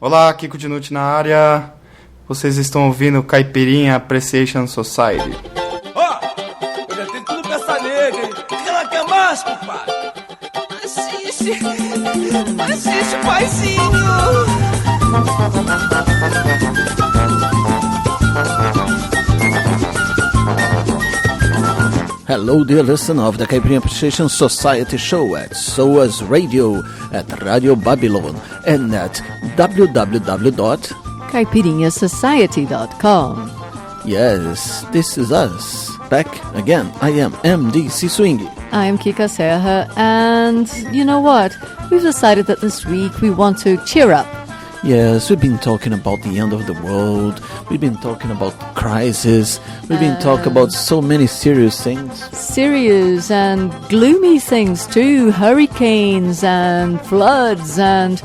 Olá, Kiko Dinucci na área. Vocês estão ouvindo Caipirinha Appreciation Society. Ó, eu já tenho tudo pra essa nega, hein? O que ela quer mais, compadre? Assiste, paizinho. Hello, dear listener of the Caipirinha Appreciation Society show at SOAS Radio, at Radio Babylon, and at www.caipirinhasociety.com. Yes, this is us. Back again. I am MDC Swingy. I am Kika Serra, and you know what? We've decided that this week we want to cheer up. Yes, we've been talking about the end of the world. We've been talking about crisis. We've been talking about so many serious things. Serious and gloomy things too. Hurricanes and floods and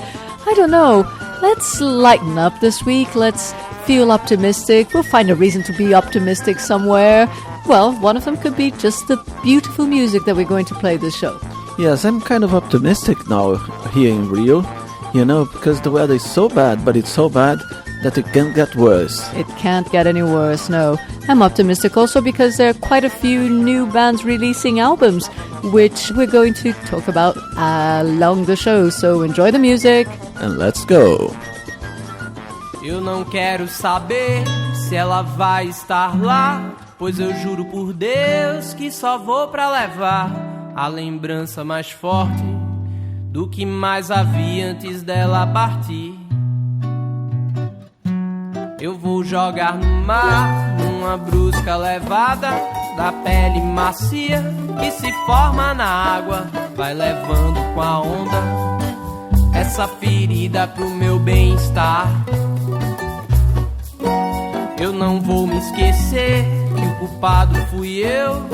I don't know. Let's lighten up this week. Let's feel optimistic. We'll find a reason to be optimistic somewhere. Well, one of them could be just the beautiful music that we're going to play this show. Yes, I'm kind of optimistic now here in Rio. You know, because the weather is so bad, but it's so bad that it can get worse. It can't get any worse, no. I'm optimistic also because there are quite a few new bands releasing albums, which we're going to talk about along the show. So enjoy the music. And let's go. Eu não quero saber se ela vai estar lá, pois eu juro por Deus que só vou pra levar a lembrança mais forte do que mais havia antes dela partir. Eu vou jogar no mar, numa brusca levada da pele macia que se forma na água, vai levando com a onda essa ferida pro meu bem-estar. Eu não vou me esquecer que o culpado fui eu,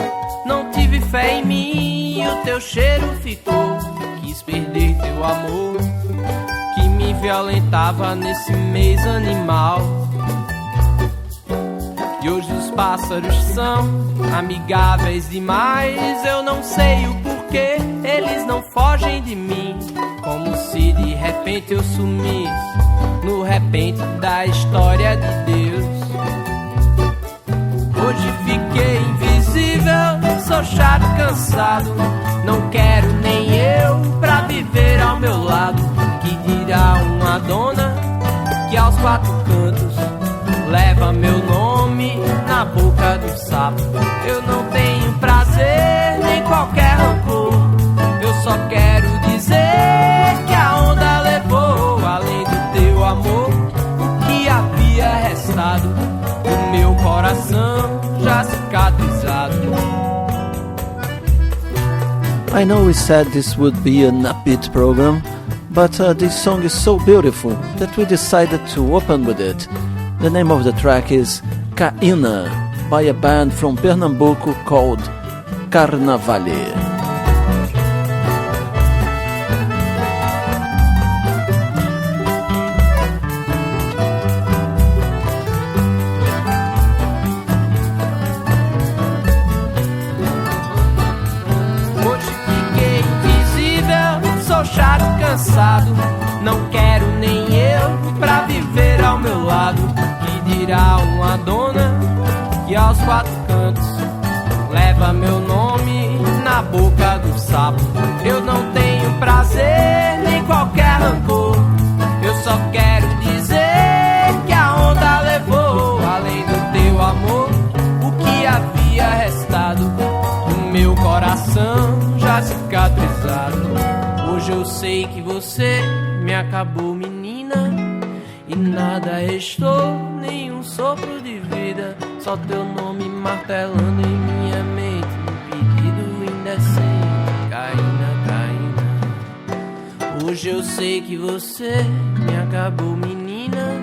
não tive fé em mim e o teu cheiro ficou. Quis perder teu amor, que me violentava nesse mês animal. E hoje os pássaros são amigáveis demais. Eu não sei o porquê, eles não fogem de mim, como se de repente eu sumisse no repente da história de Deus. Hoje fiquei invisível, sou chato, cansado, não quero nem eu pra viver ao meu lado. Que dirá uma dona que aos quatro cantos leva meu nome na boca do sapo. Eu não tenho prazer nem qualquer rancor, eu só quero dizer que a onda levou, além do teu amor, o que havia restado do meu coração já cicatrizado. I know we said this would be an upbeat program, but this song is so beautiful that we decided to open with it. The name of the track is Caína, by a band from Pernambuco called Carnavale. Não quero nem eu pra viver ao meu lado. Que dirá uma dona que aos quatro cantos leva meu nome na boca do sapo. Eu não tenho prazer nem qualquer rancor, eu só quero dizer que a onda levou, além do teu amor, o que havia restado do meu coração já cicatrizado. Hoje eu sei que você me acabou, menina, e nada restou, nenhum sopro de vida, só teu nome martelando em minha mente, um pedido indecente, Caína, Caína. Hoje eu sei que você me acabou, menina,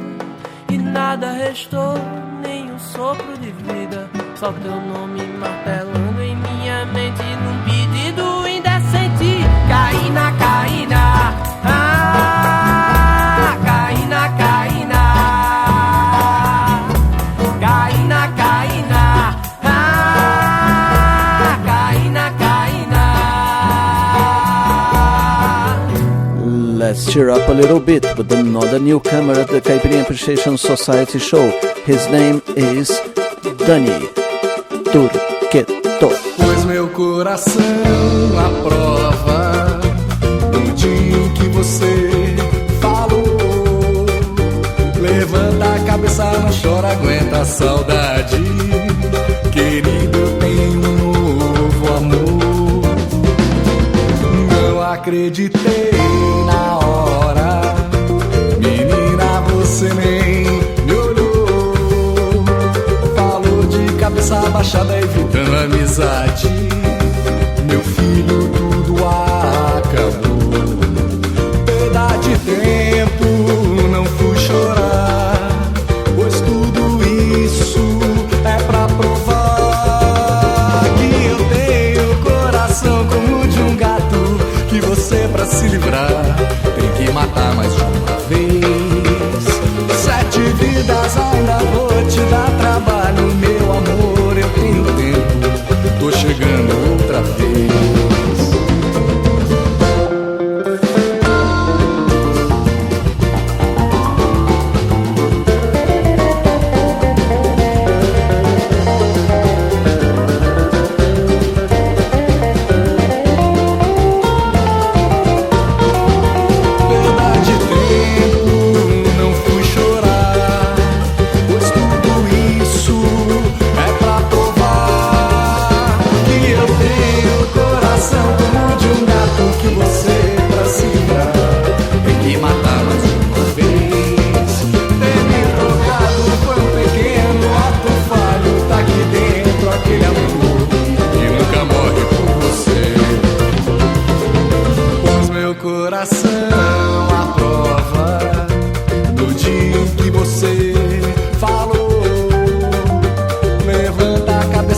e nada restou, nenhum sopro de vida, só teu nome martelando em minha mente, num pedido indecente, Caína, Caína, ah, Caína, Caína, Caína, Caína, ah, Caína, Caína. Let's Let's cheer up a little bit with another newcomer at the Caipirinha Appreciation Society show. His name is Dani Turqueto. Pois meu coração aprova no dia em que você falou. Levanta a cabeça, não chora, aguenta a saudade. Querido, eu tenho um novo amor. Não acreditei na hora, menina, você nem me olhou. Falou de cabeça baixada, evitando amizade. Meu filho, tudo acabou. Perda de tempo, não fui chorar, pois tudo isso é pra provar que eu tenho coração como de um gato, que você pra se livrar tem que matar mais de uma vez. 7 vidas ainda vou te dar trabalho, meu amor, eu tenho tempo, tô chegando outra vez.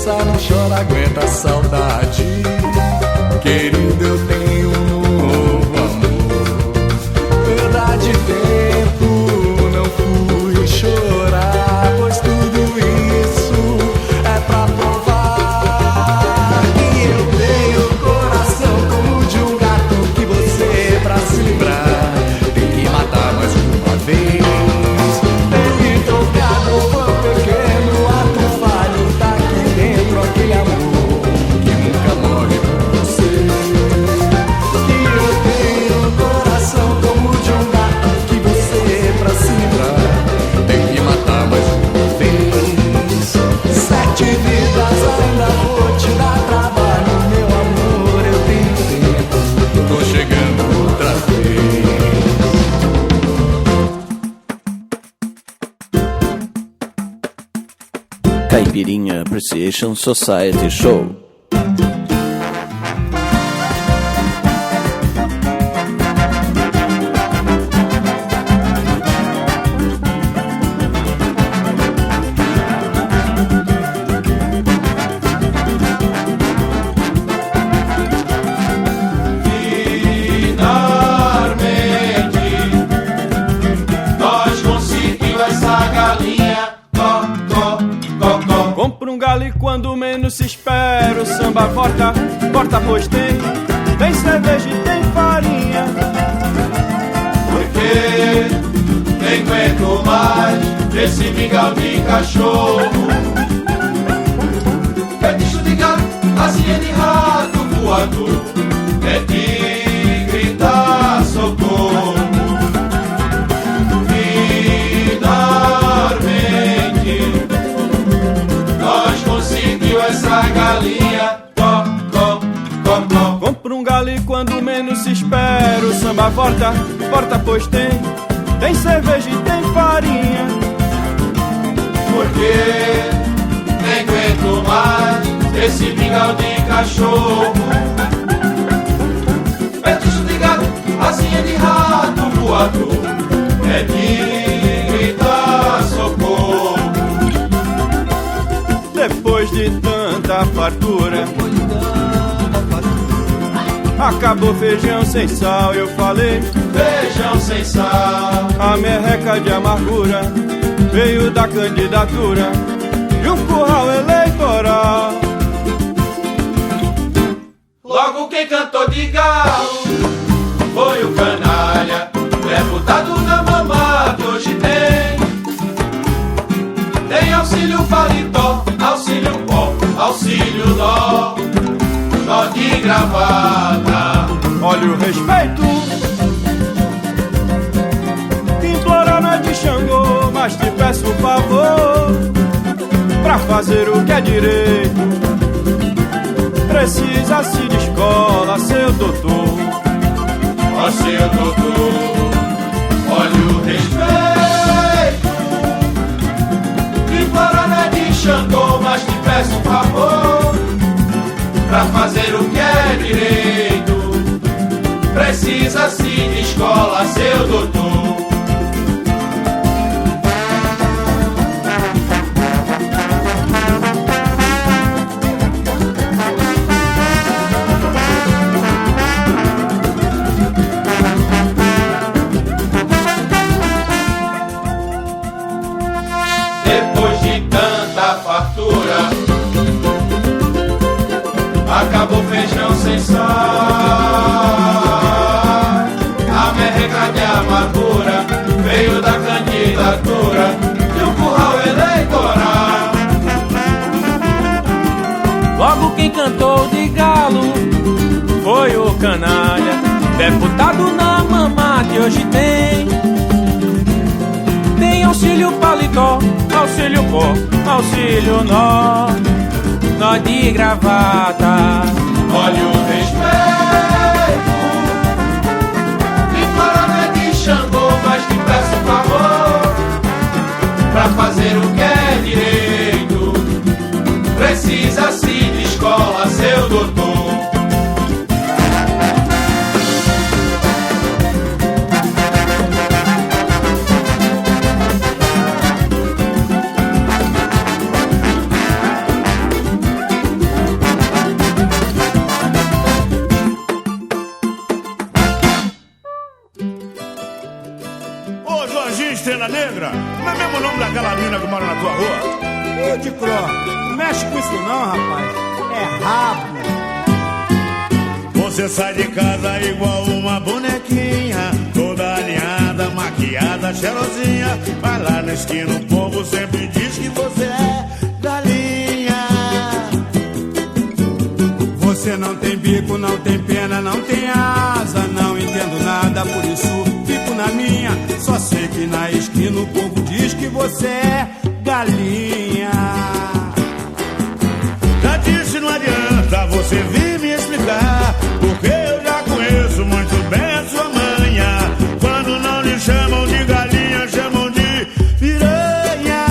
Não chora, aguenta a saudade. Querido, eu tenho um novo amor. Perda de tempo, não fui chorar, pois tudo isso é pra provar que eu tenho coração como de um gato, que você pra se livrar tem que matar mais uma vez. Tem que trocar o pão pequeno, ato falho, tá aqui dentro aquele amor que nunca morre por você. Que eu tenho coração como de um gato, que você pra se livrar tem que matar mais uma vez. 7 vidas ainda vou te dar trabalho, meu amor, eu tenho tempo, tô chegando outra vez. Caipirinha Appreciation Society show. Nós conseguimos essa galinha. Compra um galo e quando menos se espera o samba volta, pois tem cerveja e tem farinha. Porque nem aguento mais esse mingau de cachorro, fetiche de gato, asinha de rato voador, é de gritar socorro. Essa galinha, compra um galo e quando menos se espera o samba volta, pois tem cerveja e tem farinha. Porque nem aguento mais esse mingau de cachorro, fetiche de gato, asinha de rato voador, é de gritar socorro. Depois de tanta fartura, acabou feijão sem sal, eu falei. Feijão sem sal. A merreca de amargura veio da candidatura de um curral eleitoral. Logo quem cantou de galo foi o canalha. deputado na mamata hoje tem auxílio paletó, auxílio pó, auxílio nó de gravata. Olha o respeito, implora não é de Xangô, mas te peço um favor, pra fazer o que é direito precisa-se de escola, seu doutor. Ó seu doutor, olha o respeito, implora não é de Xangô, mas te peço um favor, pra fazer o que é direito precisa-se de escola, seu doutor. Depois de tanta fartura, acabou feijão sem sal, a merreca de amargura veio da candidatura e o curral eleitoral. Logo quem cantou de galo foi o canalha, deputado na mamata hoje tem auxílio paletó, auxílio pó, auxílio nó de gravata. Olha o respeito, implora não é de Xangô, mas te peço um favor, pra fazer o que é direito precisa-se de escola, seu doutor. Estrela Negra, não é mesmo o nome daquela mina que mora na tua rua? Ô, de Cro, não mexe com isso não, rapaz. É rabo. Você sai de casa igual uma bonequinha, toda alinhada, maquiada, cheirosinha. Vai lá na esquina, o povo sempre diz que você é galinha. Você não tem bico, não tem pena, não tem asa. Não entendo nada, por isso fico na minha. Só sei que na esquina o povo diz que você é galinha. Já disse, não adianta você vir me explicar, porque eu já conheço muito bem a sua manha. Quando não lhe chamam de galinha, chamam de piranha.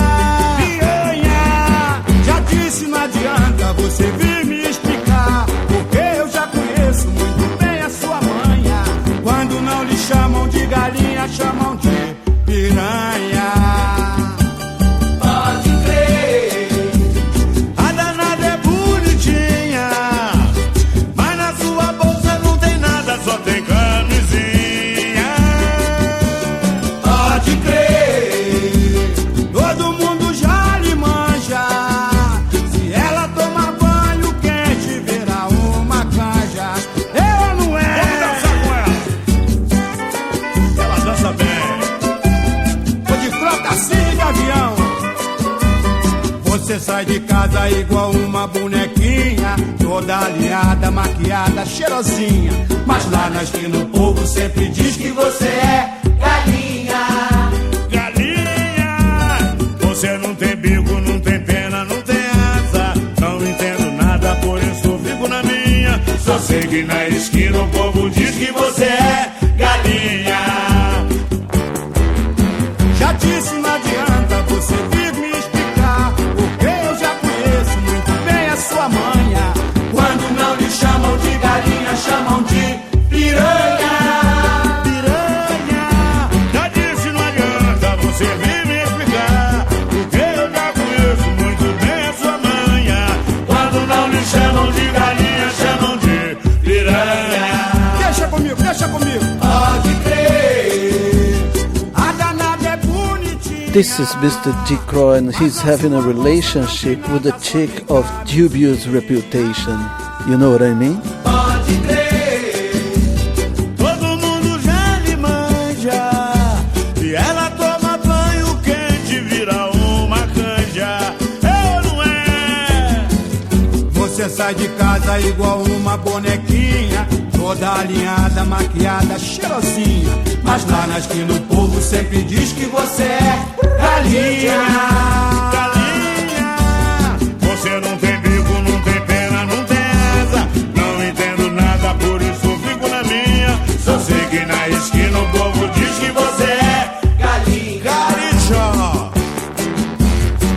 Piranha. Já disse, não adianta você vir me explicar, porque eu já conheço muito bem a sua manha. Quando não lhe chamam de galinha, chamam de piranha. Pode crer, A danada é bonitinha, mas na sua bolsa não tem nada, só tem camisinha. pode crer, Todo mundo já lhe manja. Se ela tomar banho quente, verá uma canja. Eu não é. Vamos dançar com ela. Ela dança bem. Tô de frota assim de avião. Você sai de casa igual uma bonequinha, toda alinhada, maquiada, cheirosinha. Mas lá na esquina o povo sempre diz que você é galinha. Galinha, você não tem bico, não tem pena, não tem asa. Não entendo nada, por isso eu fico na minha. Só sei que na esquina o povo diz que você é galinha. Já disse, não adianta você vir me explicar, porque eu já conheço muito bem a sua manha. quando não lhe chamam de galinha, chamam de piranha. Piranha, já disse, não adianta você vir me explicar, porque eu já conheço muito bem a sua manha. Quando não lhe chamam de galinha, chamam de piranha. Deixa comigo, deixa comigo. Pode crer, A danada é bonitinha. This is Mr. Dick Crow, and he's having a relationship with a chick of dubious reputation. You know what I mean? pode crer, Todo mundo já lhe manja. Você sai de casa igual uma bonequinha, toda alinhada, maquiada, cheirosinha. Mas lá na esquina o povo sempre diz que você é galinha. Galinha, você não tem bico, não tem pena, não tem asa. Não entendo nada, por isso fico na minha. Só sei que na esquina o povo diz que você é galinha. Garichó.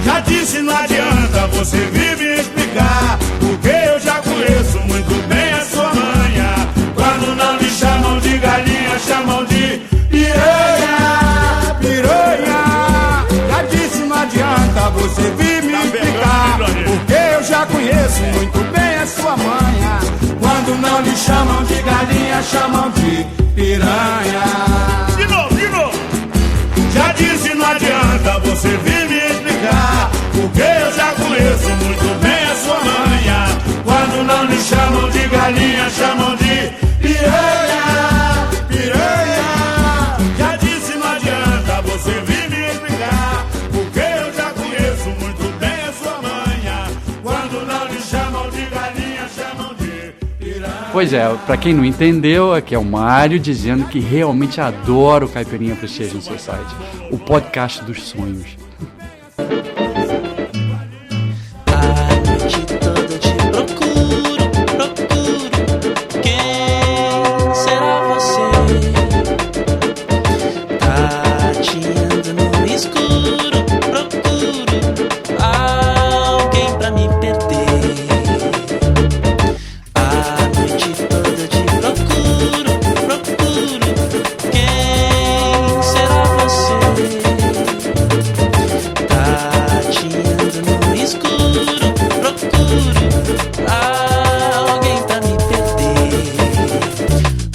Já disse, não adianta você vir me explicar, porque eu já conheço muito bem a sua manha. Quando não lhe chamam de galinha, chamam de piranha. Piranha, já disse, não adianta você vir me explicar, porque eu já conheço muito bem a sua manha. Quando não lhe chamam de galinha, chamam de piranha. De novo, de novo. Já disse, não adianta você vir me explicar, porque eu já conheço muito bem a sua manha. Quando não lhe chamam de galinha, chamam de piranha. Piranha, já disse, não adianta você vir me explicar, porque eu já conheço muito bem a sua manha. Quando não lhe chamam de galinha, chamam de piranha. Pois é, pra quem não entendeu, aqui é o Mário dizendo que realmente adora o Caipirinha Appreciation Society, o podcast dos sonhos.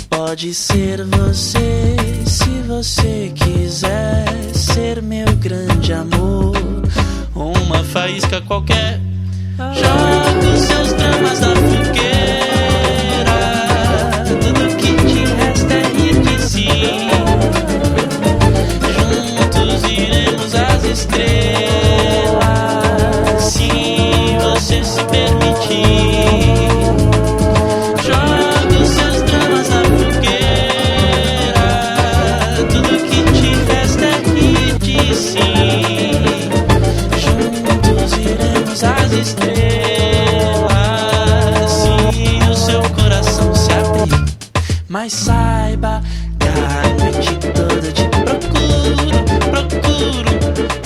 Pode ser você, se você quiser ser meu grande amor, uma faísca qualquer. Joga os seus dramas na fogueira, tudo que te resta é rir de si. Juntos iremos às estrelas, se você se permitir. Joga os seus dramas na fogueira, tudo que te resta é rir de si. Juntos iremos às estrelas, se o seu coração se abrir. Mas saiba que a noite toda te procuro, procuro.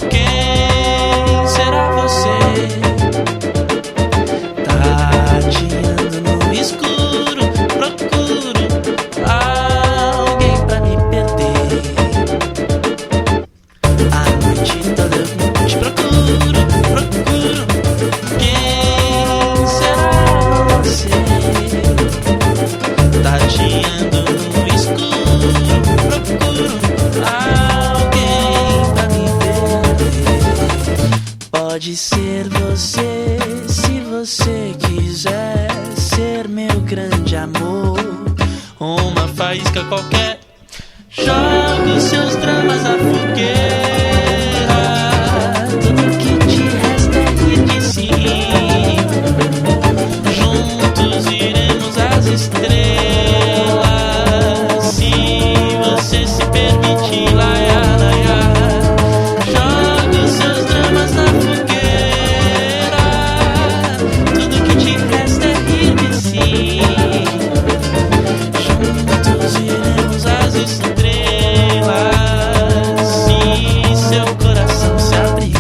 Quem será você? Tateando no escuro, procuro alguém pra me perder. A noite toda eu te procuro, procuro. Quem será você? Tateando no escuro, procuro alguém pra me perder. Pode ser você, se você quiser ser meu grande amor, uma faísca qualquer. Joga os seus dramas na fogueira, tudo que te resta é rir de si. Juntos iremos às estrelas, se você se permitir. Laia, laia. Joga os seus dramas na fogueira, tudo que te resta é rir de si. Juntos iremos às estrelas, se seu coração se abrir.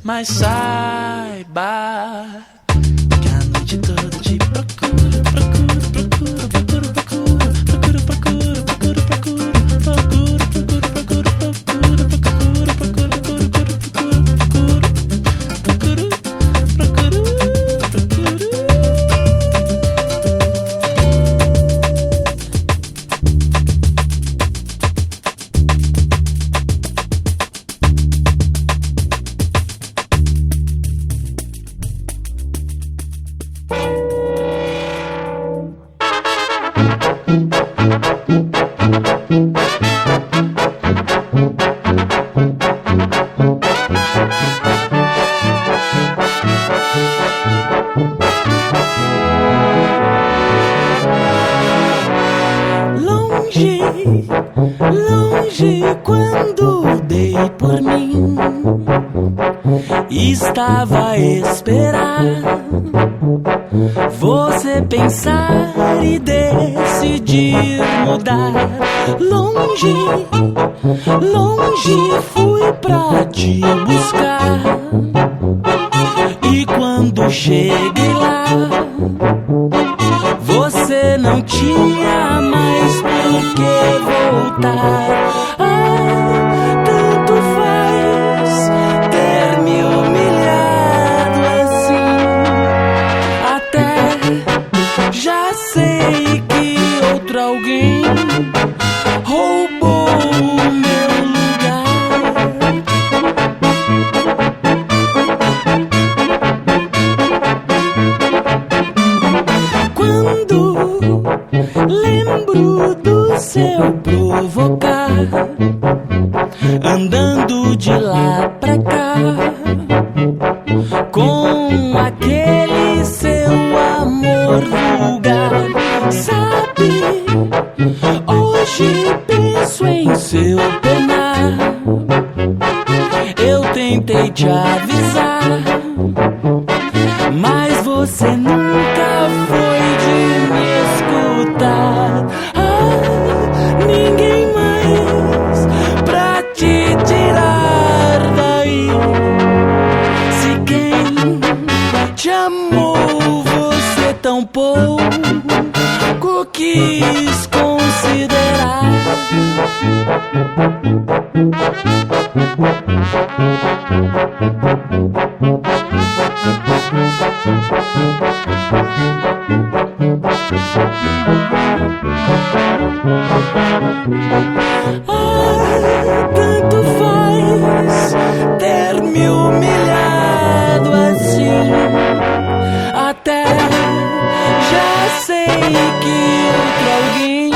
Mas saiba que a noite toda te procuro, procuro, procuro, procuro, procuro, procuro, procuro, procuro, procuro, procuro, procuro, procuro, eu dei por mim. Estava a esperar você pensar e decidir mudar. Longe, longe fui pra te buscar. E quando cheguei lá, você não tinha mais por que voltar. Ah, tanto faz ter me humilhado assim. Até já sei que outro alguém roubou o meu lugar. Quando lembro do seu provocar, andando de lá pra cá, com aquele seu amor vulgar. Sabe, hoje penso em seu penar. Eu tentei te avisar, mas você nunca foi de me escutar. Ah, ninguém mais pra te tirar daí. Se quem te amou você tão pouco quis considerar. Ah, tanto faz ter me humilhado assim. Até já sei que outro alguém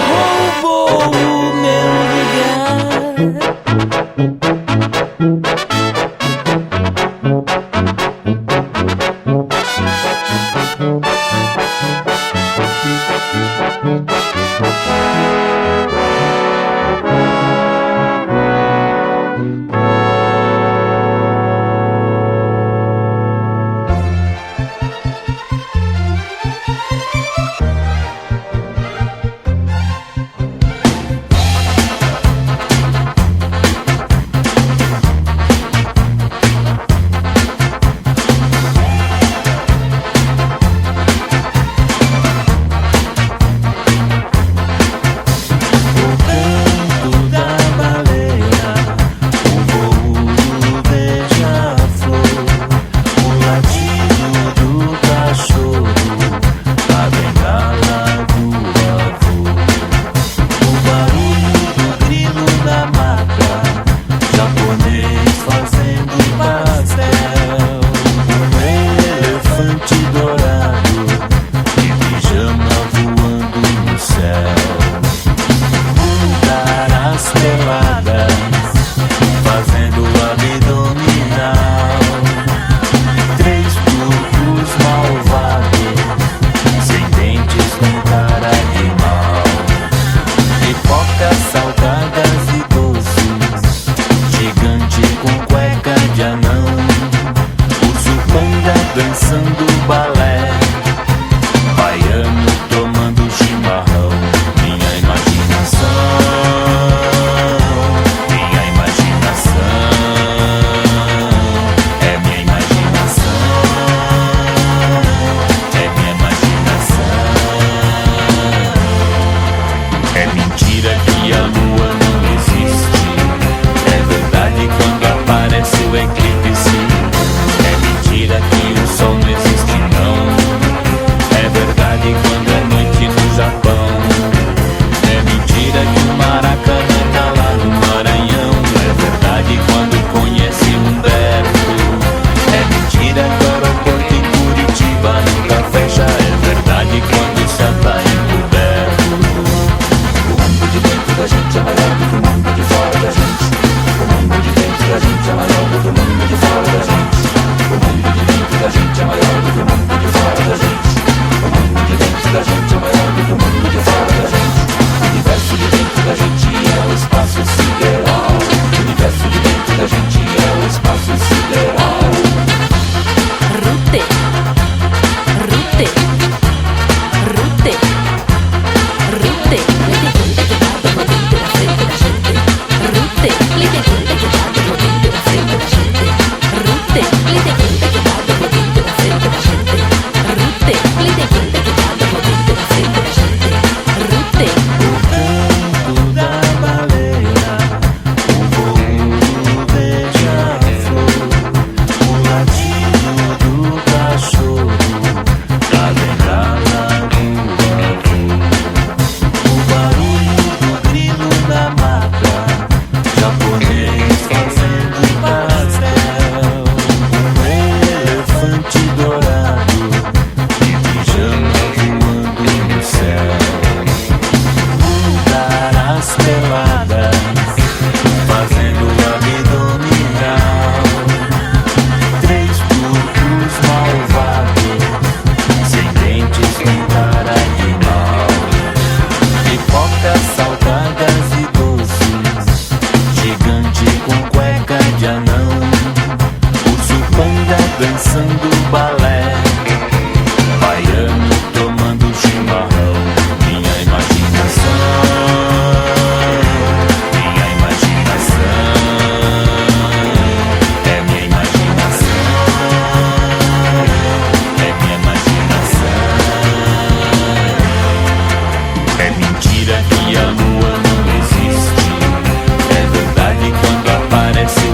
roubou o meu lugar.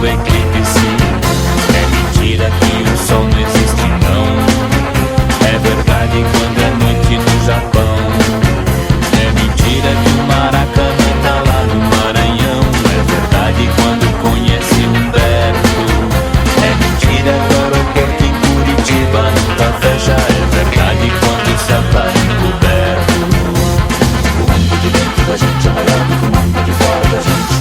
do eclipse. É mentira que o sol não existe não. É verdade quando é noite no Japão. É mentira que o Maracanã tá lá no Maranhão. É verdade quando conhece Humberto. É mentira que o aeroporto em Curitiba nunca fecha. É verdade quando está encoberto. O mundo de dentro da gente é maior do que o mundo de fora da gente.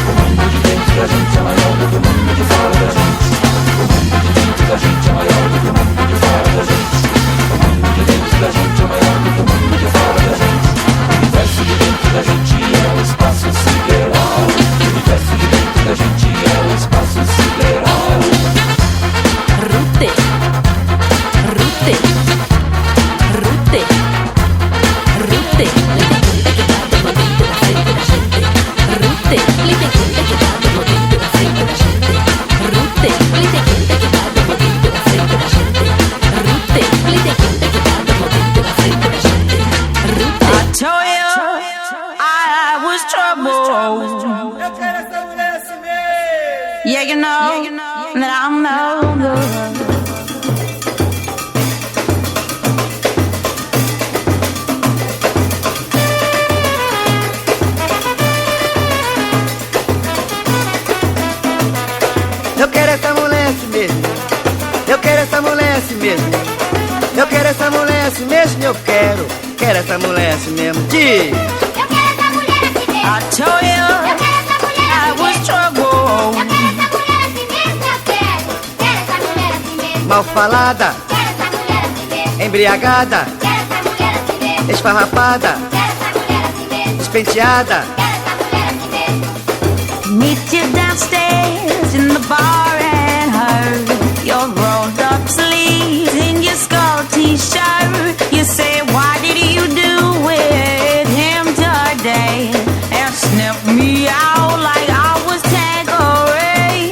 O mundo de dentro da gente é maior do que o mundo de fora da gente. O mundo de dentro da gente é maior do que o mundo de fora da gente. O mundo de dentro da gente é maior do que o mundo de fora da gente. O universo de dentro da gente é o espaço sideral. O universo de dentro da gente é o espaço sideral. Rute, rute, rute, rute. Rute, lhe pergunta que tá do movimento na frente da gente. Rute, lhe pergunta que tá do movimento na frente da gente. Rute, lhe pergunta que tá do movimento na frente da gente. Rute. I told you I was trouble. Eu quero essa mulher assim mesmo. Yeah, you know that I'm no good. Eu quero essa mulher assim mesmo. Eu quero essa mulher assim mesmo. Eu quero essa mulher assim mesmo. Eu quero essa mulher assim mesmo. Diz. Eu quero essa mulher assim mesmo. I told you Eu quero essa mulher I assim was mesmo. trouble. Eu quero essa mulher assim mesmo. Eu quero essa mulher assim mesmo. Mal falada, Quero essa mulher assim mesmo. embriagada, Quero essa mulher assim mesmo. esfarrapada, Quero essa mulher assim mesmo. despenteada. Quero essa mulher assim mesmo. Meet you downstairs in the bar and her your rolled up sleeves in your skull t-shirt. You say, why did you do with him today? And sniff me out like I was Tanqueray.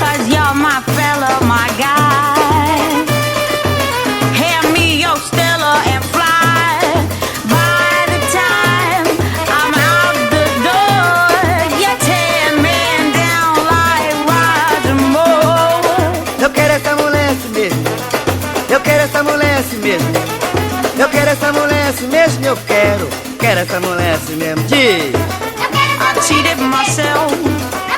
'Cause you're my fella, my guy. Hand me your Stella and fly. By the time I'm out the door, you're 10 men down like Roger Moore. Eu quero essa mulher assim mesmo. Eu quero essa mulher assim mesmo. Eu quero essa mulher assim mesmo. Eu quero essa mulher assim mesmo. Diz. I cheated myself Eu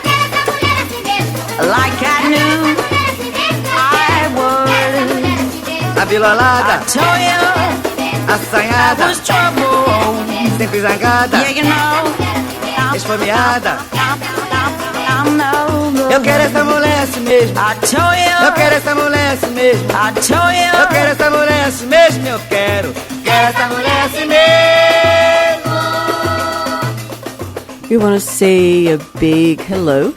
quero essa mulher assim mesmo. like I knew I would. Abilolada, I told you I assanhada, was trouble. sempre zangada, Yeah, you know esfomeada. I'm no good. Eu quero essa mulher assim mesmo. I told you Eu quero essa mulher assim mesmo. I told you Eu quero essa mulher assim mesmo. Eu quero essa mulher assim mesmo. We want to say a big hello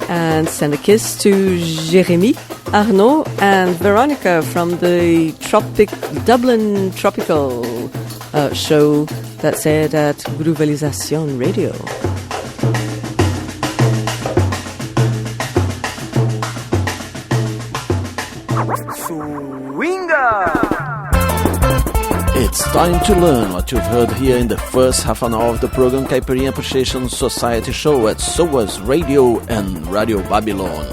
and send a kiss to Jérémy, Arnaud, and Veronica from the Dublin Tropical show that's aired at Gruvelización Radio. It's time to learn what you've heard here in the first half an hour of the program Caipirinha Appreciation Society show at SOAS Radio and Radio Babylon.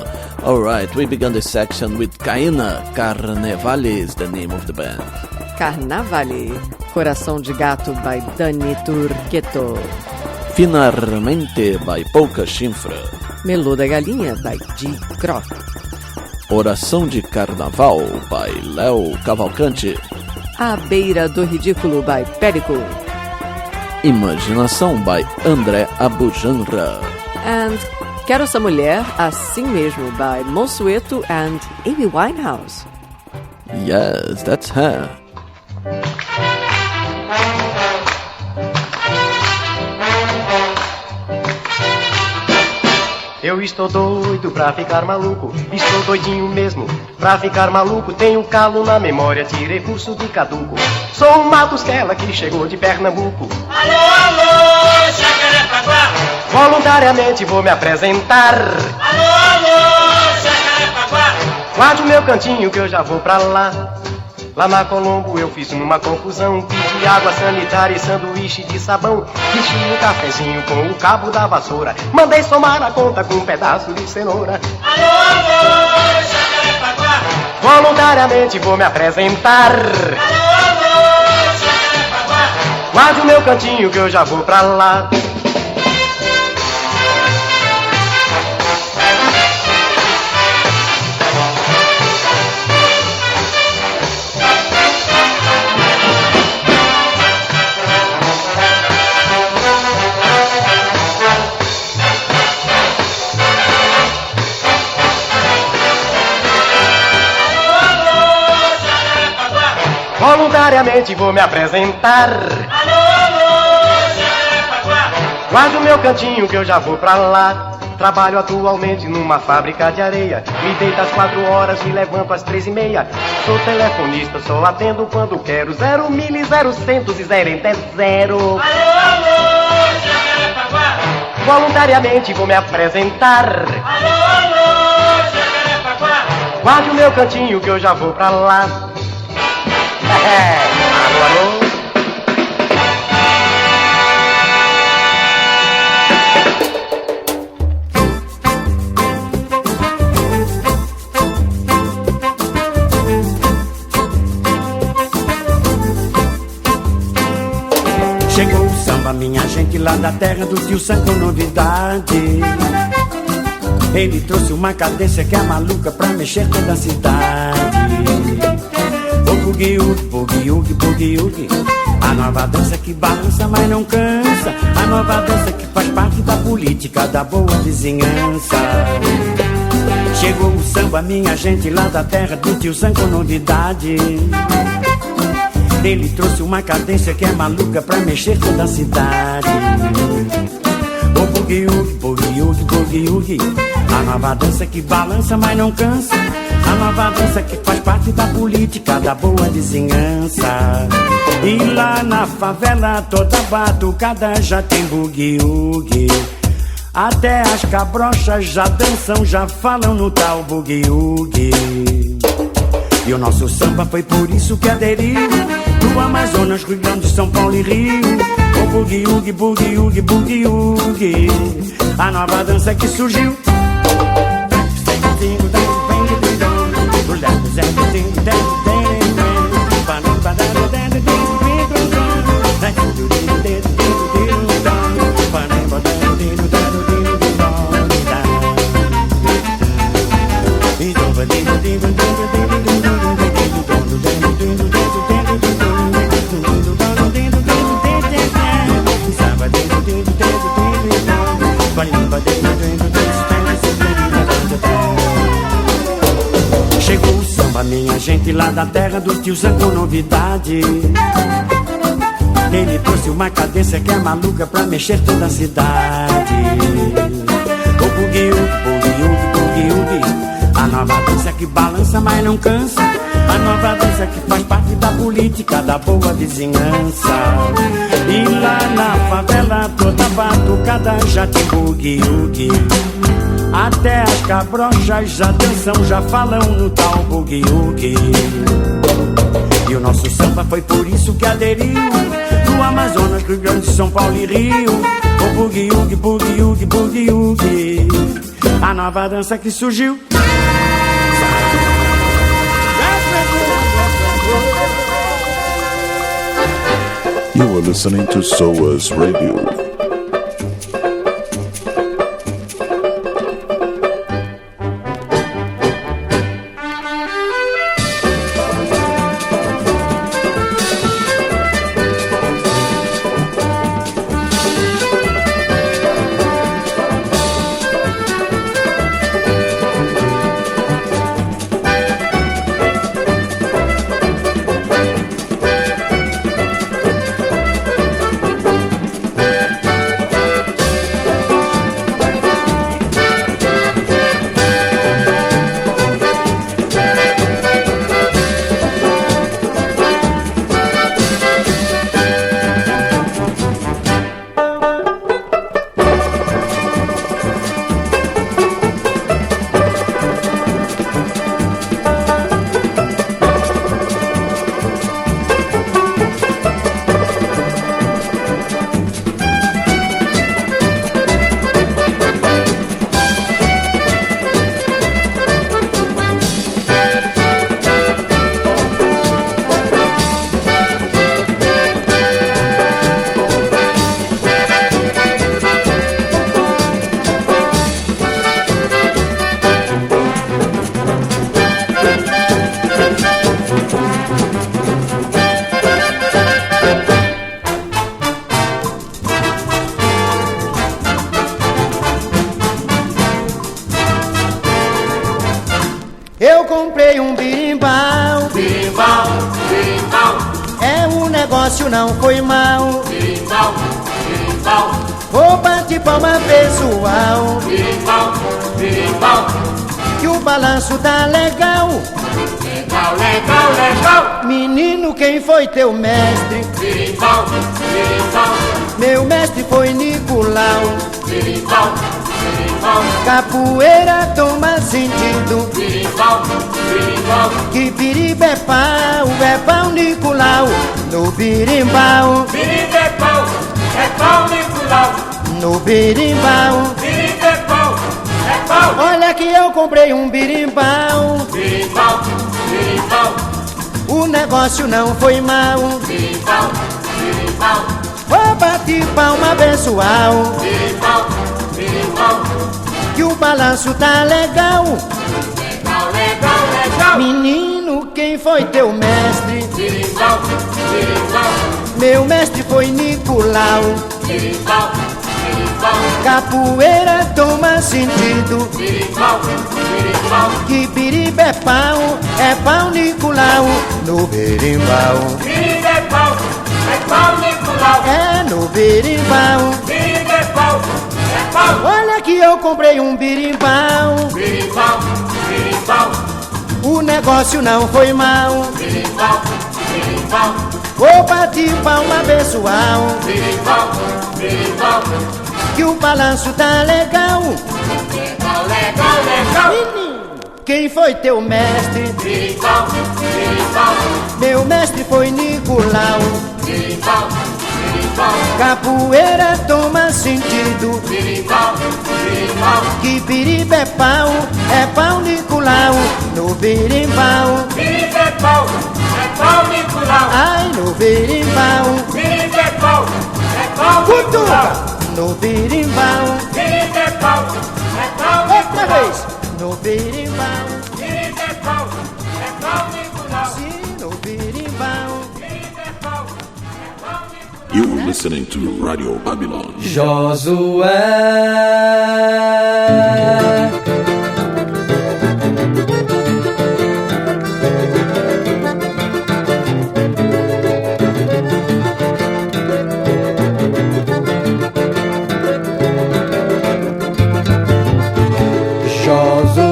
Alright, we began this section with Caína. Carnevale is the name of the band. Carnavale, Coração de Gato by Dani Turqueto. Finalmente by Pouca Chinfra. Melô da Galinha by G. Croc. Oração de Carnaval by Léo Cavalcante. À Beira do Ridículo by Périco. Imaginação by André Abujanra. And Quero Essa Mulher, Assim Mesmo by Monsueto and Amy Winehouse. Yes, that's her. Eu estou doido pra ficar maluco, estou doidinho mesmo pra ficar maluco. Tenho calo na memória, tirei curso de caduco. Sou um Matusquela que chegou de Pernambuco. Alô, alô, Jacarepaguá. Voluntariamente vou me apresentar. Alô, alô, Jacarepaguá. Guarde o meu cantinho que eu já vou pra lá. Lá na Colombo eu fiz uma confusão, pedi água sanitária e sanduíche de sabão, enchi um cafezinho com o cabo da vassoura, mandei somar a conta com um pedaço de cenoura. Alô, alô, Jacarepaguá. Voluntariamente vou me apresentar. Alô, alô, Jacarepaguá. Guarde o meu cantinho que eu já vou pra lá. Voluntariamente vou me apresentar. Alô, alô, Jacarepaguá. Guarde o meu cantinho que eu já vou pra lá. Trabalho atualmente numa fábrica de areia. Me deito às 4 horas, me levanto às 3:30. Sou telefonista, só atendo quando quero. 0 mil e 000 e 0 até 0. Alô, alô, Jacarepaguá. Voluntariamente vou me apresentar. Alô, alô, Jacarepaguá. Guarde o meu cantinho que eu já vou pra lá. Alô, alô. Chegou o samba, minha gente, lá da terra do tio Sam com novidade. Ele trouxe uma cadência que é maluca pra mexer toda a cidade. O bugue-ugue, bugue-ugue, bugue-ugue, a nova dança que balança, mas não cansa. A nova dança que faz parte da política da boa vizinhança. Chegou o samba, minha gente, lá da terra do tio Sam com novidade. Ele trouxe uma cadência que é maluca pra mexer toda a cidade. O bugue-ugue, bugue-ugue, bugue-ugue, a nova dança que balança, mas não cansa. A nova dança que faz parte da política da boa vizinhança. E lá na favela toda batucada já tem bugue-ugue. Até as cabrochas já dançam, já falam no tal bugue-ugue. E o nosso samba foi por isso que aderiu do Amazonas, Rio Grande, São Paulo e Rio. O bugue-ugue, bugue-ugue, bugue-ugue, a nova dança que surgiu. Chegou o samba, minha gente, lá da terra do tio Sam com novidade. Ele trouxe uma cadência que é maluca pra mexer toda a cidade. O bugue-ugue, bugue-ugue, bugue-ugue, a nova dança que balança, mas não cansa. A nova dança que faz parte da política da boa vizinhança. E lá na favela toda batucada já tem bugue-ugue. Até as cabrochas já dançam, já falam no tal bugue-ugue. E o nosso samba foi por isso que aderiu do Amazonas, Rio Grande, São Paulo e Rio. O bugue-ugue, bugue-ugue, bugue-ugue, a nova dança que surgiu. You are listening to SOAS Radio. um birimbau. Birimbau, birimbau, É, o negócio não foi mal. birimbau, birimbau, Vou bater palma pessoal, birimbau, birimbau. que o balanço tá legal. Legal, legal, legal. Menino, quem foi teu mestre? Birimbau, birimbau, Meu mestre foi Nicolau. birimbau, birimbau, Capoeira toma sentido. birimbau, birimbau. Que biriba é pau Nicolau. No birimbau, Birimbau é pau, Nicolau. no birimbau. Birimbau é pau. Olha que eu comprei um birimbau. Birimbau, birimbau, O negócio não foi mal. birimbau, birimbau, Vou bater palma pessoal, birimbau, birimbau. que o balanço tá legal. Legal, legal, legal. Menino, quem foi teu mestre? Birimbau, birimbau, Meu mestre foi Nicolau. birimbau, birimbau. Capoeira toma sentido. Birimbau, birimbau. Que biriba é pau Nicolau. No berimbau, Birimbau é pau, Nicolau. é no berimbau. Birimbau é pau. Olha que eu comprei um birimbau. Birimbau, birimbau, O negócio não foi mal. birimbau, birimbau. Vou bater palma pessoal, Birimbau, birimbau. que o balanço tá legal. Legal, legal, legal. Menino, quem foi teu mestre? Birimbau, birimbau, Meu mestre foi Nicolau. birimbau, birimbau. Capoeira toma sentido. Birimbau, birimbau. Que biriba é pau Nicolau. No berimbau, Birimbau é pau, Nicolau. ai no berimbau. Birimbau é pau, Cutuca, Nicolau. no berimbau. Birimbau é pau, Outra Nicolau. vez, no berimbau. Birimbau é pau, Nicolau. Sim, no berimbau. Birimbau é pau, Nicolau. You're listening to Radio Babylon.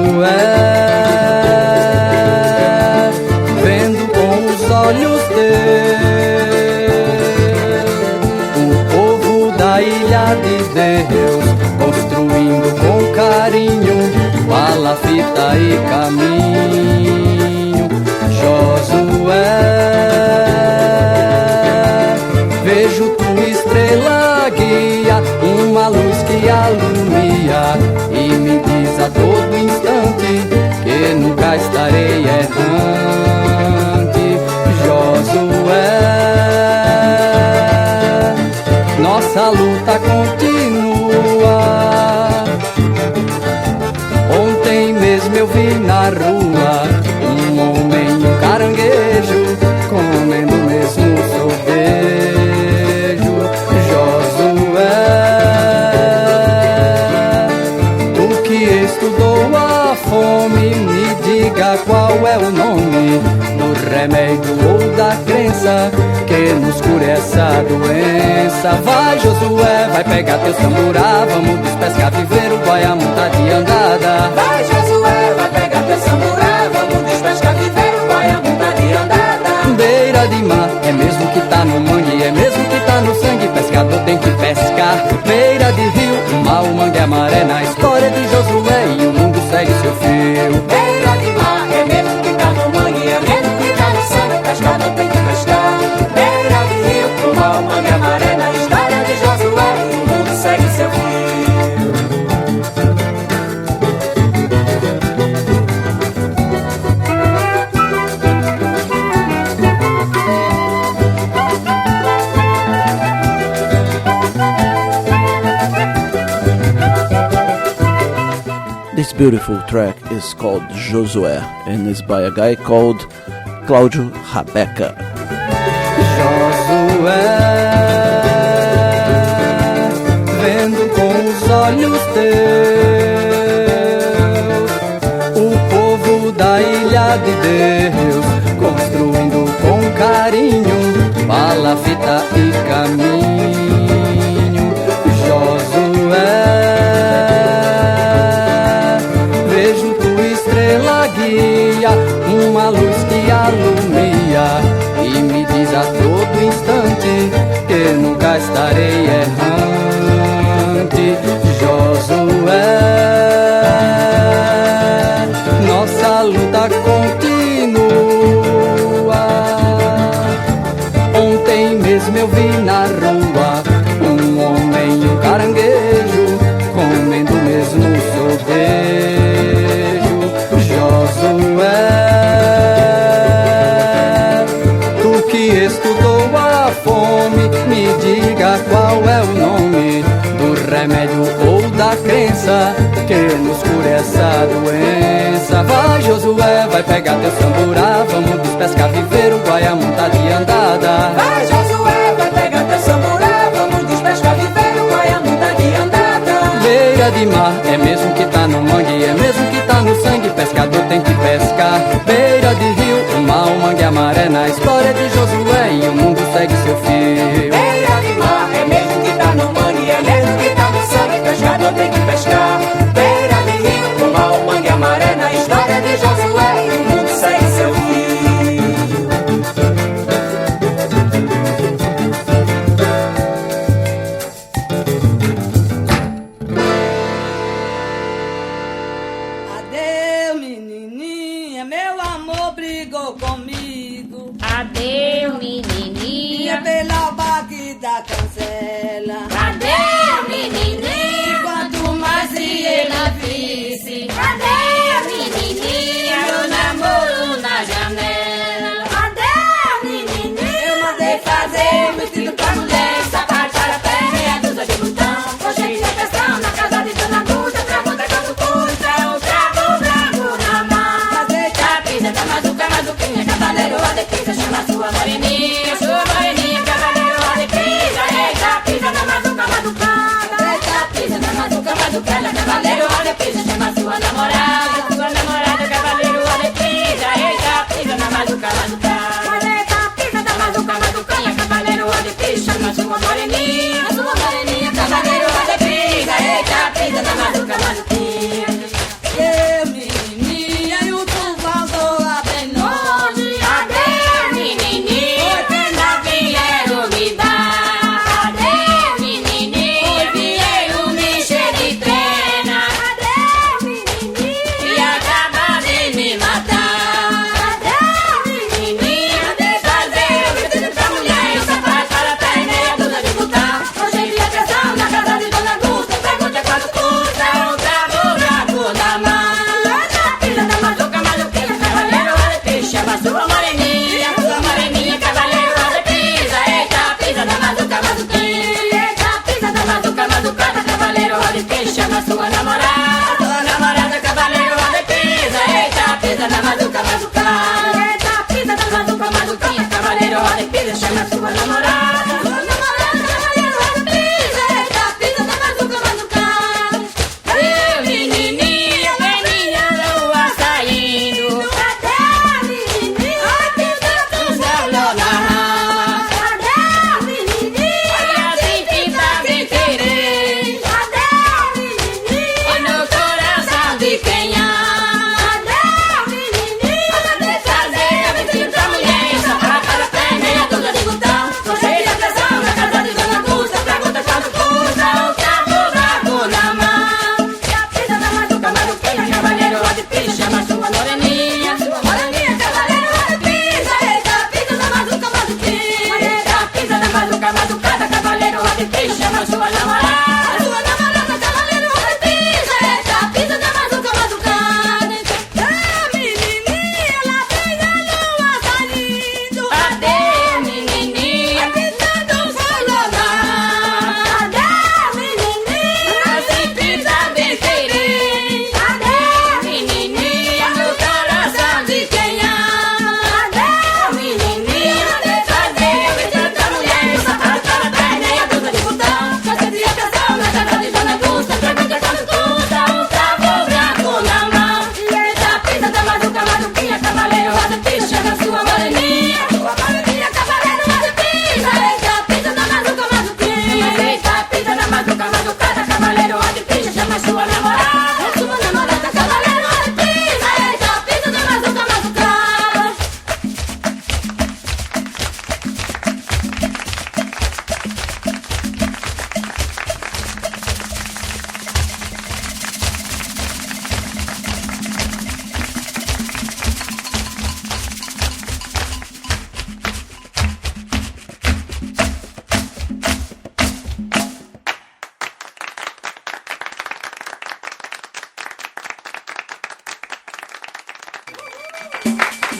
Josué, vendo com os olhos teus o povo da ilha de Deus, construindo com carinho palafita e caminho. Josué, vejo tua estrela guia, uma luz que alumia e me diz a todo instante que nunca estarei errante. Josué, nossa luta continua. Ontem mesmo eu vi na rua um homem e um caranguejo comendo o mesmo sorvejo. Josué, tu que estudou a fome, me diga qual é o nome do remédio ou da crença que nos cura essa doença. Vai, Josué, vai pegar teu samburá, vamos despescar viveiro, vai a montar de andada. Vai, Josué, vai pegar teu samburá, vamos despescar viveiro, vai a montar de andada. Beira de mar, é mesmo que tá no mangue, é mesmo que tá no sangue, pescador tem que pescar. Beira de rio, o mar, o mangue, a maré, na história de Josué e o mundo segue seu fio. Beira de mar, é mesmo que tá no mangue, é mesmo que tá no sangue, pescador tem que pescar. Beira de rio, o mar, o mangue, a maré, na história de Josué e o mundo segue seu fio. This beautiful track is called Josué and is by a guy called Cláudio Rabeca. Josué, vendo com os olhos teus o povo da ilha de Deus, construindo com carinho palafita e caminho. Josué, vejo tua estrela guia, uma luz que alumia e me diz a todo instante que nunca estarei errante. Josué, nossa luta continua. Ontem mesmo eu vi na rua um homem e um caranguejo comendo o mesmo sorvejo. Josué, tu que estudou a fome, me diga qual é o nome do remédio ou da crença que nos cura essa doença. Vai, Josué, vai pegar teu samburá, vamos despescar, viver o Guaiamum tá de andada. Vai, Josué, vai pegar teu samburá, vamos despescar, viver o Guaiamum tá de andada. Beira de mar, é mesmo que tá no mangue, é mesmo que tá no sangue, pescador tem que pescar. Beira de rio, o mar, o mangue, a maré, na história de Josué e o mundo segue seu fio. Beira de mar, é mesmo que tá no mangue, é mesmo que tá no sangue, pescador tem que pescar. Beira de rio, o mar, o mangue, a maré, na história de Josué e o mundo segue seu fio. Adeus, menininha, meu amor brigou comigo. Adeus, menininha, pela baque da cancela. Adeus, menininha, quanto mais se ele visse. adeus, menininha, eu namoro na janela. Adeus, menininha, Eu mandei fazer um vestido pra mulher, sapato para pé, meia dúzia de botão, com cheio de questão, na casa de Dona Guta, travo tacando custa, o travo branco na mão. Capisa da mazuca, mazuquinha, cavaleiro, a defesa, chama sua moreninha, cavaleiro, a defesa, eita, pisa da mazuca, mazucada, eita, pisa da mazuca, mazucada, cavaleiro, a defesa, chama sua namorada, cavaleiro, a defesa, eita, pisa da mazuca, mazucada, eita, pisa da mazuca, mazuquinha, cavaleiro, a defesa, chama sua moreninha, cavaleiro, a defesa, eita, pisa da mazuca, mazuquinha. Eu, menininha, e o tufão voa bem longe. Adeus, menininha, na vieiro me dá. Adeus, menininha, vieiro me encher de pena. Adeus, menininha, e acaba de me matar. Adeus, menininha, de fazer o vestido pra mulher, o sapato para pé e meia dúzia de botão. Hoje em dia atenção na casa de Dona Guta, pergunta quanto custa um travo branco na mão. Pisa da mazuca, mazuquinha, cavaleiro, olha pisa, chama sua moreninha, cavaleiro, olha pisa, eita, pisa da mazuca, mazuquinha, eita, pisa da mazuca, mazucada, cavaleiro, olha pisa, chama sua namorada, cavaleiro, olha pisa, eita, pisa da mazuca, mazucada, eita, pisa da mazuca, mazuquinha, cavaleiro, olha pisa, chama sua namorada, cavaleiro, olha pisa, eita, pisa da mazuca, mazucada. Eu, menininha, vem minha lua saindo. Adeus, menininha, aqui tanto salão na rama. Adeus, menininha, olha assim que tá sem querer. Adeus, menininha, olha no coração de quem ama. Adeus, menininha, olha de fazer a vestido pra mulher, sapato para pé, meia dúzia de botão, com cheio de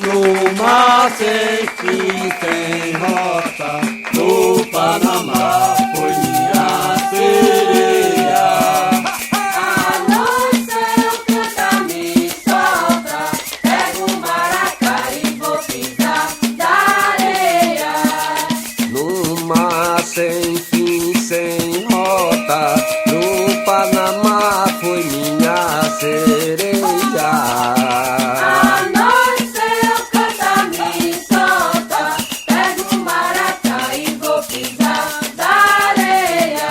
No mar sem fim, sem rota, no Panamá foi minha sereia. A noite eu canto, me solta, pego o maracá e vou pisar da areia. No mar sem fim, sem rota, no Panamá foi minha sereia. A noite eu canto, me solta, pego o maracá e vou pisar da areia.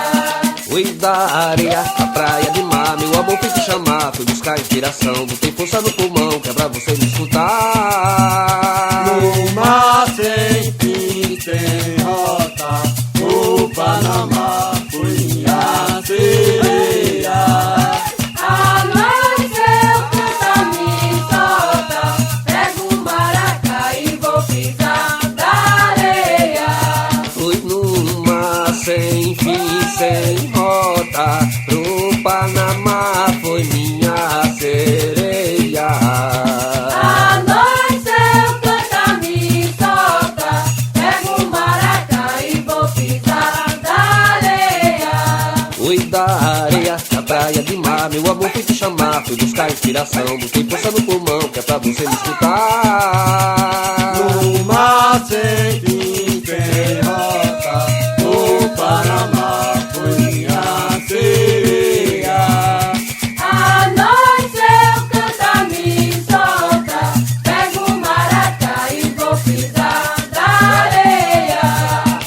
Fui da areia, a praia de mar, meu amor fez te chamar, fui buscar inspiração, botei força no pulmão, que é pra você me escutar. No mar sem fim, sem rota, no Panamá foi minha sereia. A noite eu canto, me solta, pego o maracá e vou pisar da areia. Fui no mar sem fim, sem rota, pro Panamá foi minha sereia. A noite eu canto, me solta, pego o maracá e vou pisar da areia. Fui da areia, da praia de mar, meu amor fui te chamar, fui buscar inspiração, botei força no pulmão, que é pra você me escutar. No mar sem fim, sem rota, no Panamá foi minha sereia. A noite eu canto, me solta, pego o maracá e vou pisar da areia.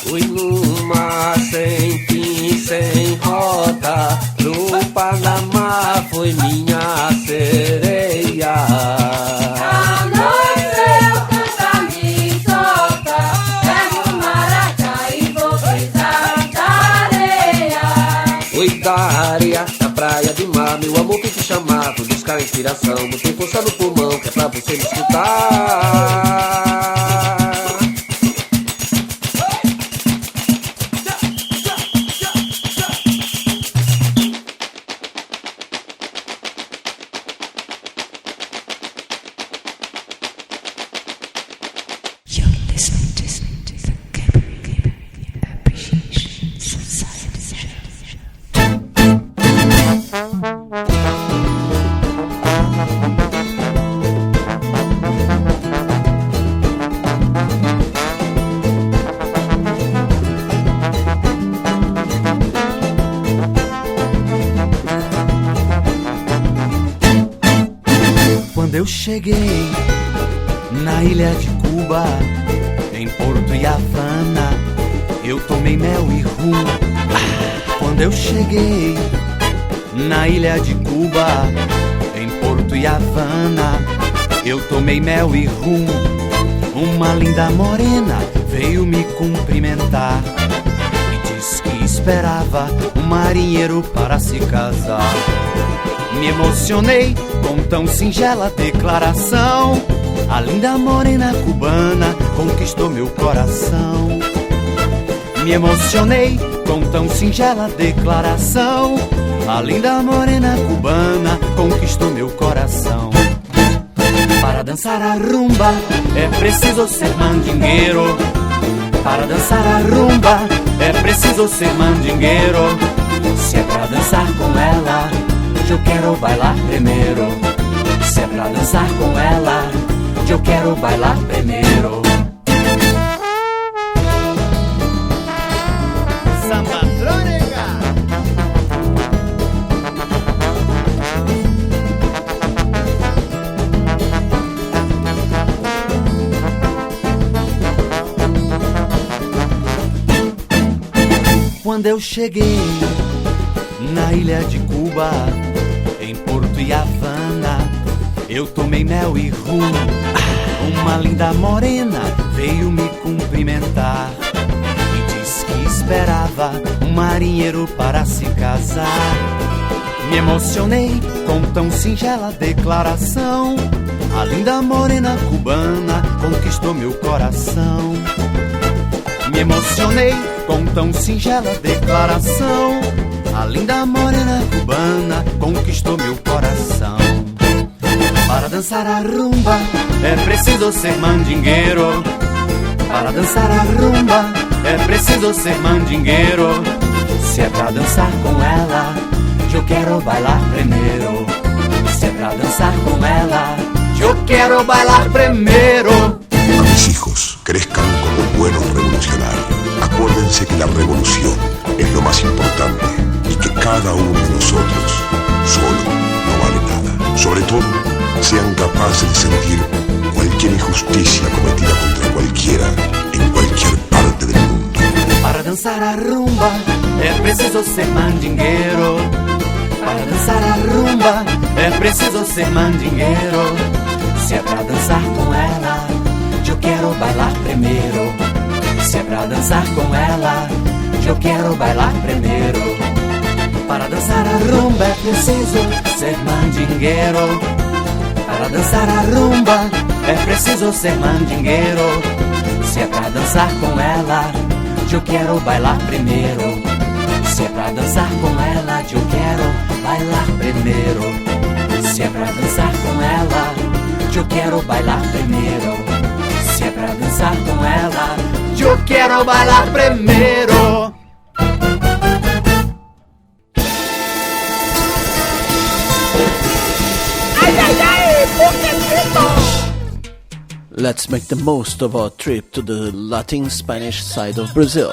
Fui no mar sem fim, sem rota, no Panamá foi minha sereia. A noite eu canto, me solta, pego o maracá e vou pisar da areia. Fui da areia, da praia de mar, meu amor fez te chamar, fui buscar inspiração, botei força no pulmão, que é pra você me escutar. Quando eu cheguei na ilha de Cuba, em Porto e Havana, eu tomei mel e rum. Quando eu cheguei na ilha de Cuba, em Porto e Havana, eu tomei mel e rum. Uma linda morena veio me cumprimentar e disse que esperava um marinheiro para se casar. Me emocionei com tão singela declaração. A linda morena cubana conquistou meu coração. Me emocionei com tão singela declaração. A linda morena cubana conquistou meu coração. Para dançar a rumba é preciso ser mandingueiro. Para dançar a rumba é preciso ser mandingueiro. Se é pra dançar com ela, eu quero bailar primeiro. Se é pra dançar com ela, eu quero bailar primeiro. Samba trônica. Quando eu cheguei na ilha de Cuba, em Porto e Havana, eu tomei mel e rum. Uma linda morena veio me cumprimentar e disse que esperava um marinheiro para se casar. Me emocionei com tão singela declaração. A linda morena cubana conquistou meu coração. Me emocionei com tão singela declaração. A linda morena cubana conquistou meu coração. Para dançar a rumba é preciso ser mandingueiro. Para dançar a rumba é preciso ser mandingueiro. Se é pra dançar com ela, eu quero bailar primeiro. Se é pra dançar com ela, yo quiero bailar primero. A mis hijos, crezcan como buenos revolucionarios. Acuérdense que la revolución es lo más importante y que cada uno de nosotros solo no vale nada. Sobre todo, sean capaces de sentir cualquier injusticia cometida contra cualquiera en cualquier parte del mundo. Para dançar a rumba é preciso ser mandingueiro. Para dançar a rumba é preciso ser mandingueiro. Se é pra dançar com ela, eu quero bailar primeiro. Se é pra dançar com ela, eu quero bailar primeiro. Para dançar a rumba é preciso ser mandingueiro. Para dançar a rumba é preciso ser mandingueiro. Se é pra dançar com ela, eu quero bailar primeiro. Se é pra dançar com ela, eu quero bailar primeiro. Se é pra dançar com ela, eu quero bailar primeiro. Se é pra dançar com ela, eu quero bailar primeiro. Let's make the most of our trip to the Latin Spanish side of Brazil.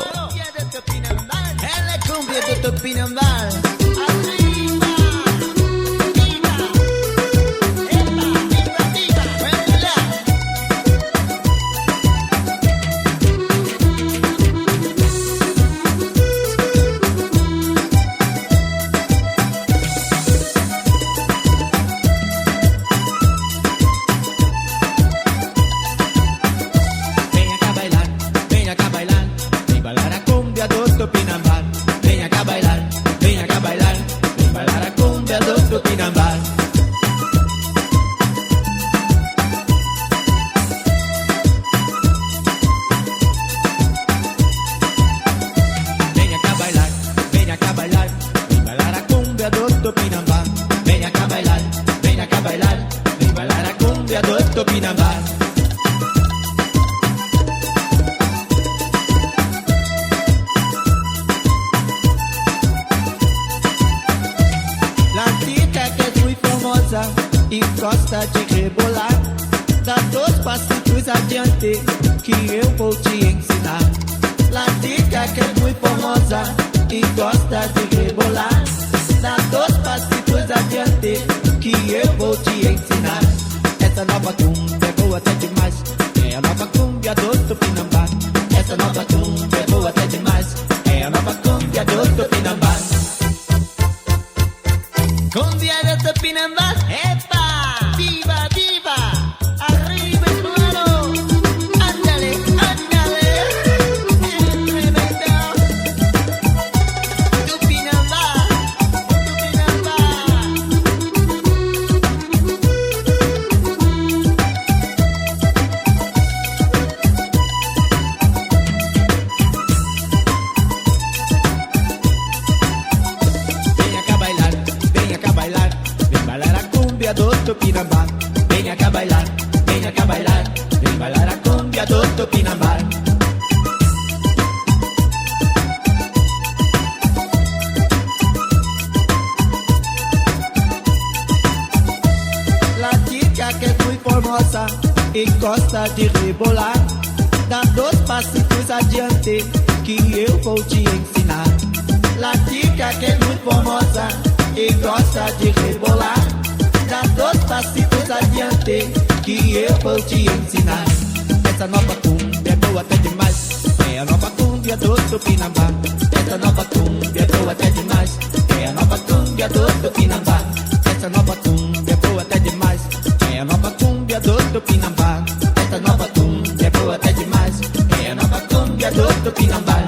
E gosta de rebolar. Dá 2 passitos adiante que eu vou te ensinar. Latica que é muito famosa e gosta de rebolar. Dá 2 passitos adiante que eu vou te ensinar. Essa nova cumbia é boa até demais. É a nova cumbia do Tupinambá. Essa nova cumbia é boa até demais. É a nova cumbia do Tupinambá. Cumbia do Tupinambá, epa! Viva, viva! Arriba hermano! Ándale, ándale! Tremendo! Tupinambá, Tupinambá. Venha cá bailar, venha cá bailar. Vem bailar a cumbia do Tupinambá. Venha cá bailar, venha cá bailar. Vem bailar a cumbia do Tupinambá. Latica que é muito formosa e gosta de rebolar. Dá 2 passitos adiante que eu vou te ensinar. Latica que é muito formosa e gosta de rebolar. Dá 2 passitos adiante que eu vou te ensinar. Essa nova cumbia é boa até demais. É a nova cumbia do Tupinambá. Essa nova cumbia é boa até demais. É a nova cumbia do Tupinambá. Essa nova cumbia é boa até demais. É a nova cumbia do Tupinambá. Essa nova cumbia é boa até demais. É a nova cumbia do Tupinambá.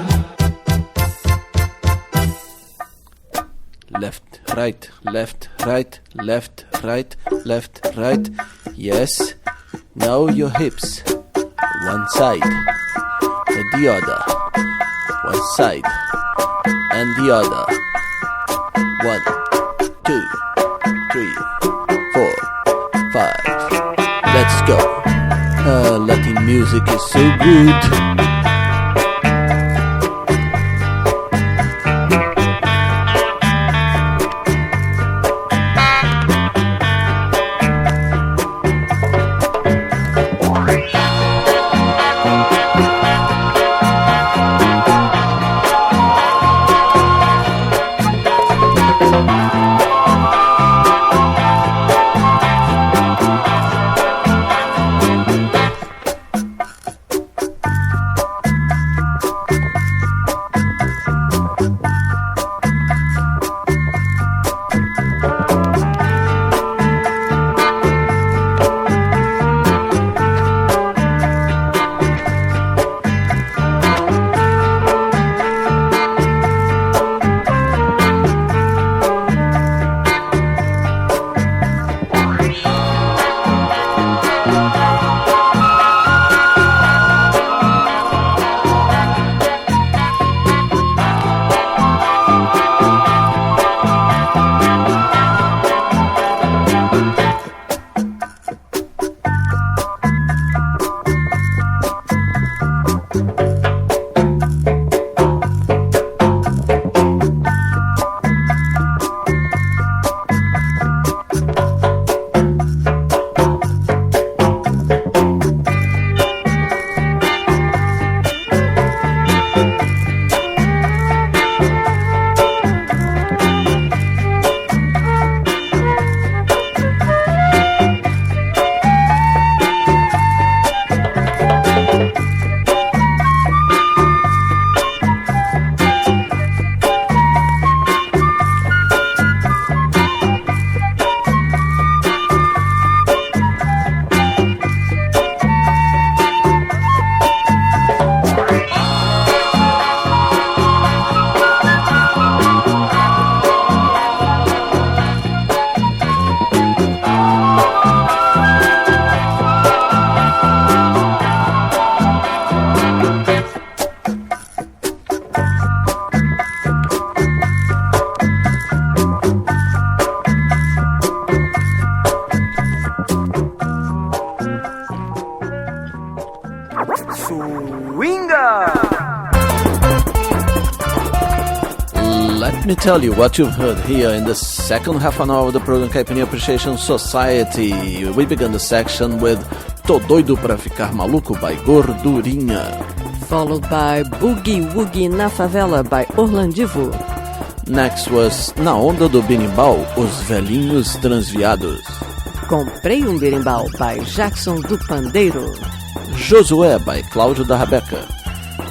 Left, right, left, right, left, right, left, right. Yes. Now your hips. One side and the other. One side and the other. 1, 2, 3, 4, 5. music is so good. Let me tell you what you've heard here in the second half an hour of the program Caipirinha Appreciation Society. We began the section with Tô Doido Pra Ficar Maluco by Gordurinha, followed by Boogie Woogie na Favela by Orlandivo. Next was Na Onda do Berimbau, Os Velhinhos Transviados. Comprei um Berimbau by Jackson do Pandeiro. Josué by Cláudio da Rabeca.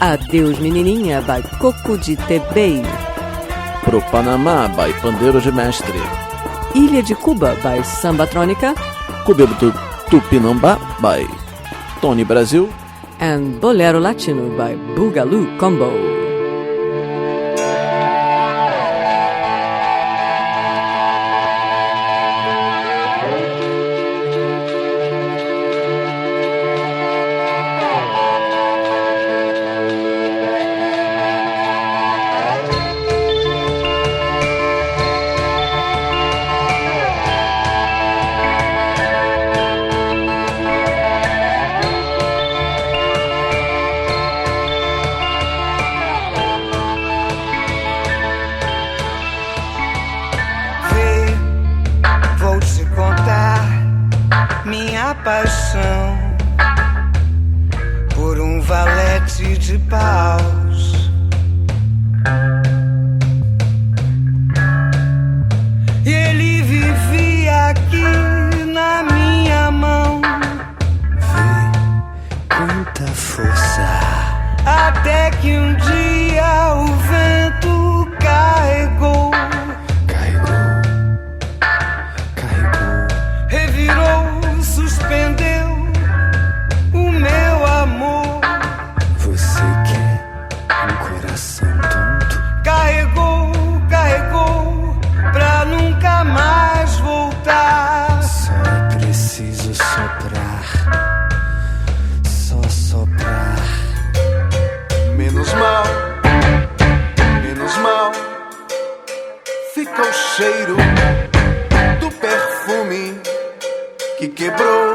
Adeus Menininha by Coco de Tebei. Pro Panamá by Pandeiro de Mestre. Ilha de Cuba by Sambatrônica. Cubebo do Tupinambá by Tony Brasil. And Bolero Latino by Boogaloo Combo. Paixão por valete de paus. E ele vivia aqui na minha mão. Vê quanta força. Até que um dia o vento carregou. Revirou, suspendeu o meu amor. Você quer um coração tonto? Carregou, carregou, pra nunca mais voltar. Só é preciso soprar, só soprar. Menos mal, fica o cheiro do perfume que quebrou.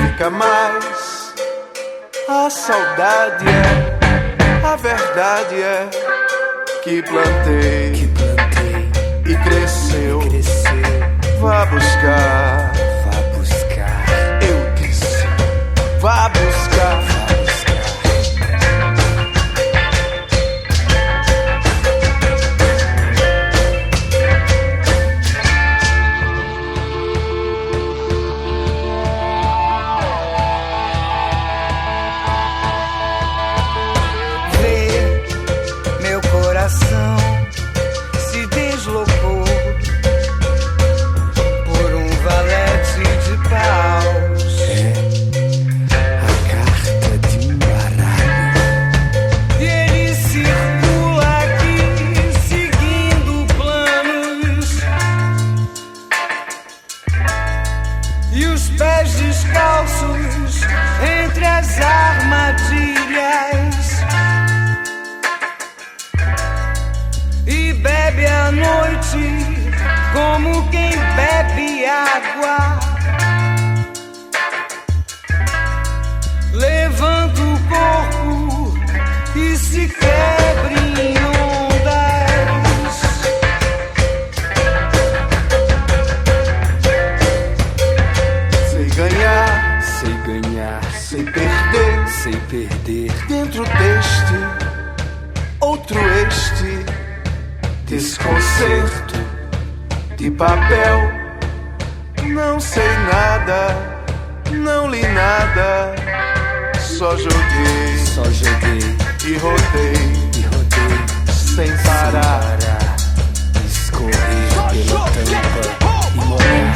Fica mais A saudade é, a verdade é que plantei e cresceu. Vá buscar, eu disse, vá buscar. Se deslocou por um valete de paus. A carta de um baralho. E ele circula aqui seguindo planos. E os pés descalços entre as armadilhas. E bebe a noite como quem bebe água. Levanta o corpo e se quebra em ondas. Sei ganhar, sei perder. Dentro deste, outro desconcerto de papel. Não sei nada, não li nada. Só joguei e rodei sem parar. Escorrer pela tampa e morrer.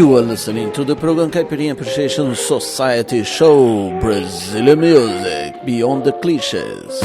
You are listening to the program Caipirinha Appreciation Society Show, Brazilian music beyond the clichés.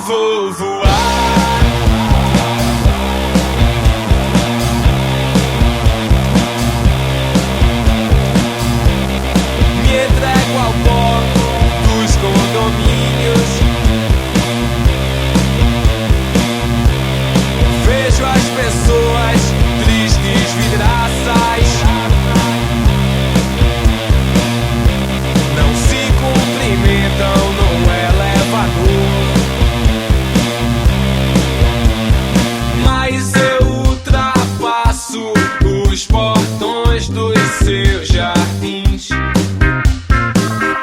Vou voar. Me entrego ao pó dos condomínios. Vejo as pessoas tristes, vidraças. Não se cumprimentam no elevador. Mas eu ultrapasso os portões dos seus jardins.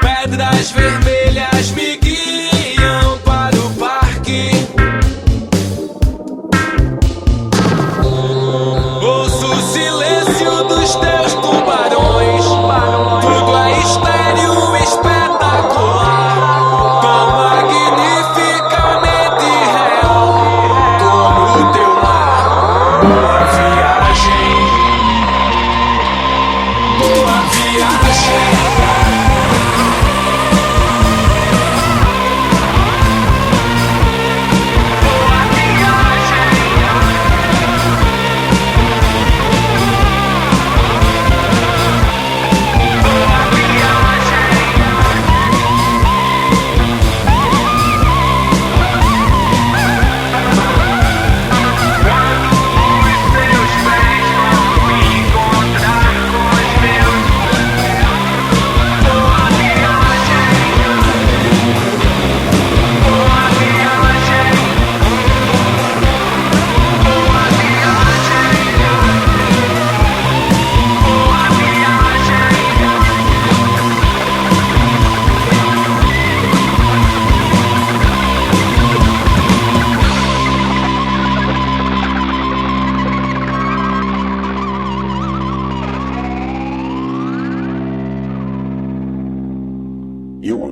Pedras vermelhas me guiam para o parque. Ouço o silêncio dos teus tubarões. Tudo é estéril, espetacular, tão magnificamente real como o teu mar. Boa viagem, boa viagem.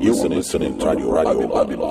You listening to Radio Babylon.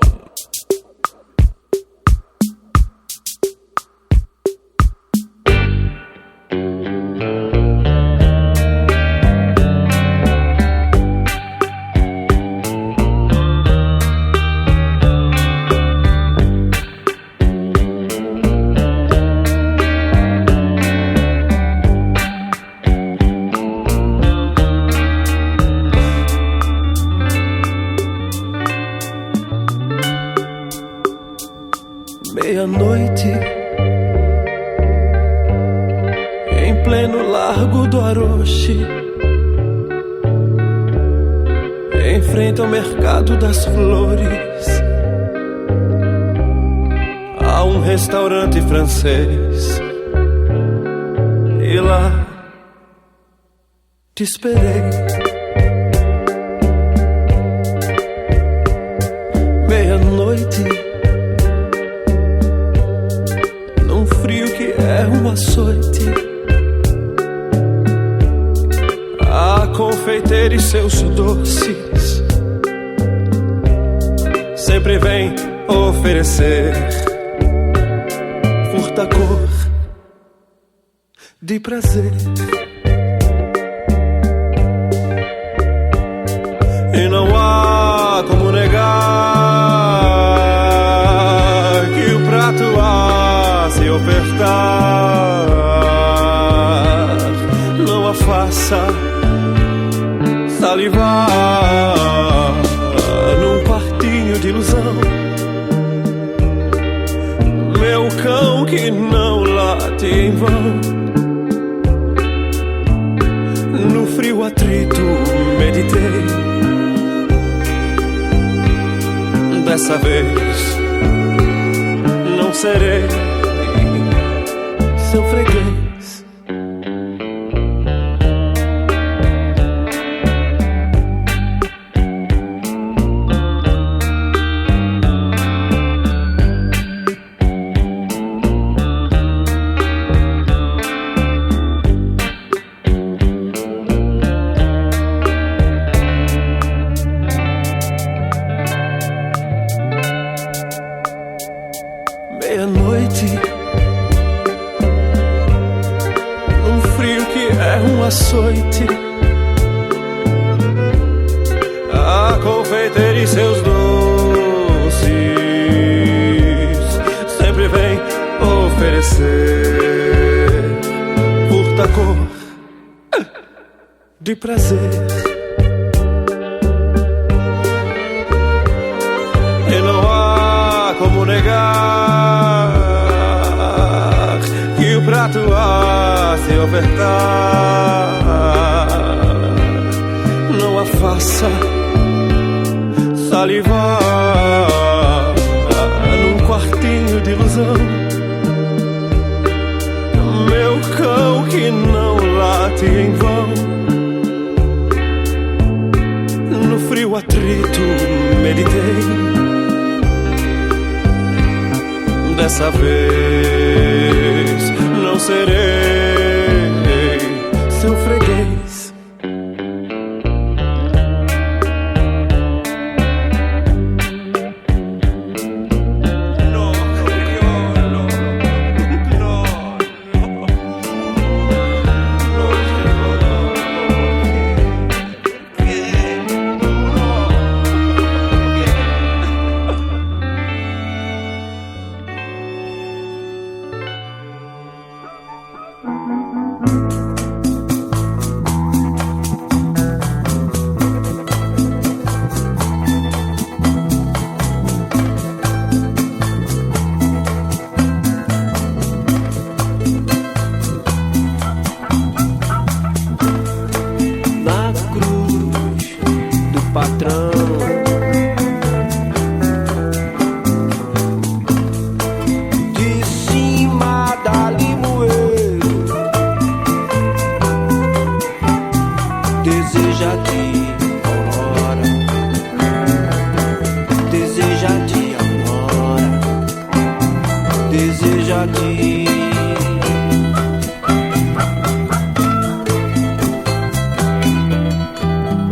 Meia-noite, em pleno Largo do Aroche, em frente ao Mercado das Flores, há um restaurante francês. E lá te esperei. Meia-noite, frio que é um açoite, a confeiteira e seus doces sempre vem oferecer furta-cor de prazer. E não há como negar que o prazer ofertar. Não a faça salivar num quartinho de ilusão. Meu cão que não late em vão. No frio atrito meditei. Dessa vez não serei seu freguês. Meia-noite, num frio que é um açoite, a confeiteira e seus doces sempre vem oferecer curta cor de prazer. E não há como negar que o prato a se ofertar não a faça salivar num quartinho de ilusão. Meu cão que não late em vão. No frio atrito meditei. Dessa vez não serei seu freguês.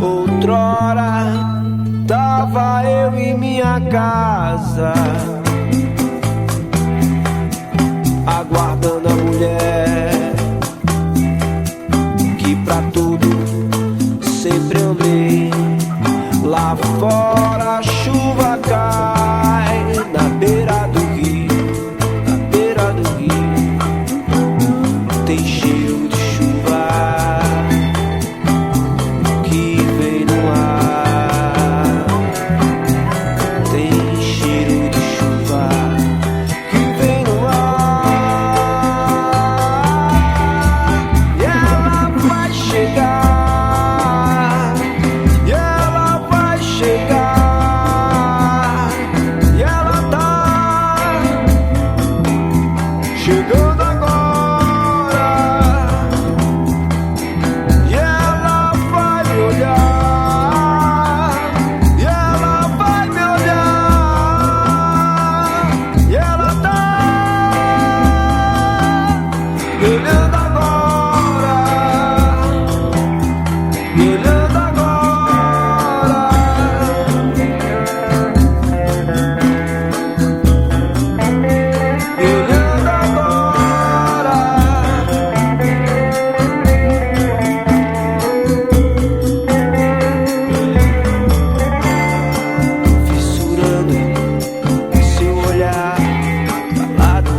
Outrora tava eu em minha casa, aguardando a mulher que pra tudo sempre amei. Lá fora a chuva cai na beira do rio, na beira do rio. Tem cheiro de chuva que vem no ar. Tem cheiro de chuva que vem no ar. E ela vai chegar, e ela vai chegar, e ela tá chegando agora. E ela vai me olhar, e ela vai me olhar, e ela tá me olhando agora, me olhando agora, me olhando agora. Fissurando seu olhar calado,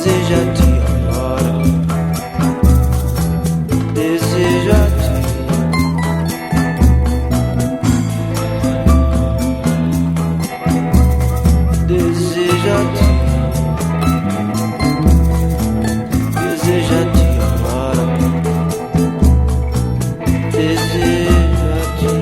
deseja-te agora, deseja-te. Deseja-te, deseja-te agora, deseja-te.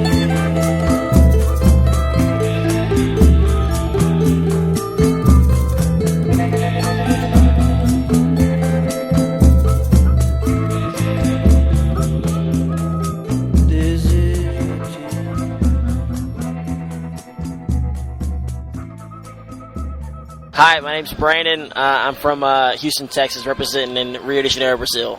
Hi, my name's Brandon. I'm from Houston, Texas, representing in Rio de Janeiro, Brazil.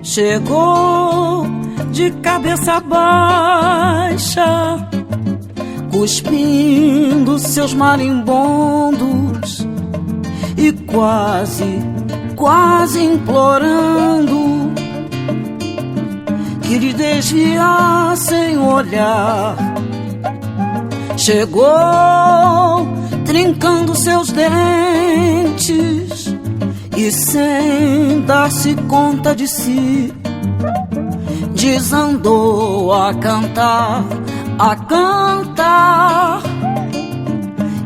Chegou de cabeça baixa, cuspindo seus marimbondos e quase implorando que lhe desviassem o olhar. Chegou trincando seus dentes e sem dar-se conta de si, desandou a cantar,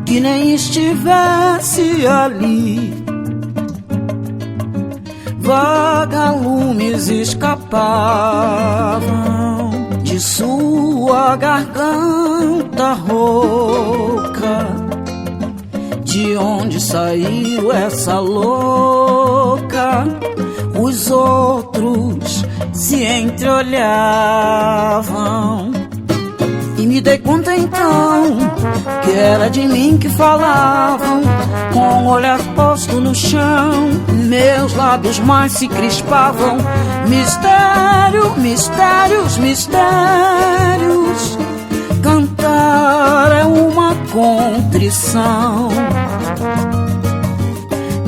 que nem estivesse ali. Vagalumes escapavam de sua garganta rouca. De onde saiu essa louca? Os outros se entreolhavam e me dei conta então que era de mim que falavam. Com o olhar posto no chão, meus lábios mais se crispavam. Mistério, mistérios, mistérios. Cantar é uma contrição,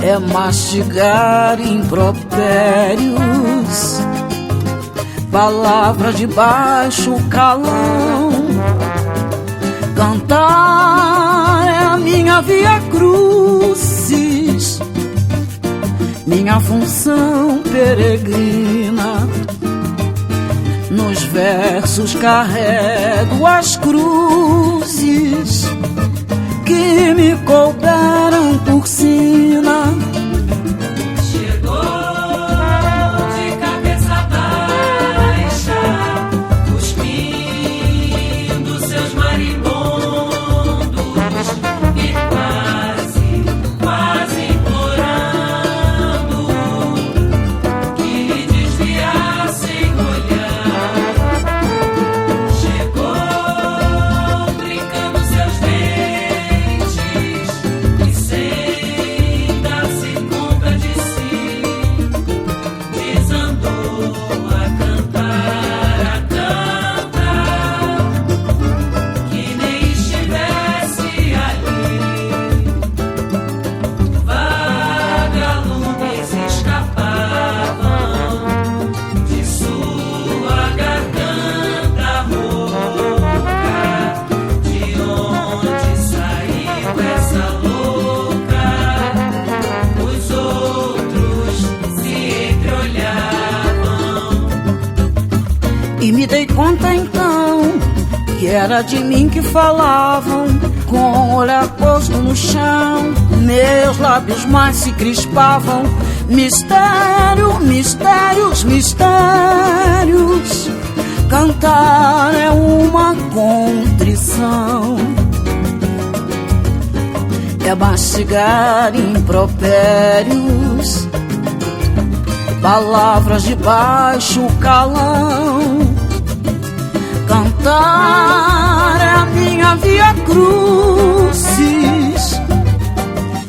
é mastigar impropérios, palavras de baixo calão. Cantar é a minha via crucis, minha função peregrina. Nos versos carrego as cruzes que me couberam por sina. Chegou de cabeça baixa, cuspindo seus marimbondos e quase implorando que lhe desviassem o olhar. Chegou brincando seus dentes e sem dar-se conta de si, desandou a cantar, que nem estivesse ali. Vagalumes escapavam de sua garganta rouca. De onde saiu essa louca? Os outros se entreolhavam. E me dei conta então que era de mim que falavam. Com o olhar posto no chão, meus lábios mais se crispavam. Mistério, mistérios, mistérios. Cantar é uma contrição, é mastigar impropérios, palavras de baixo calão. Cantar é a minha via crucis,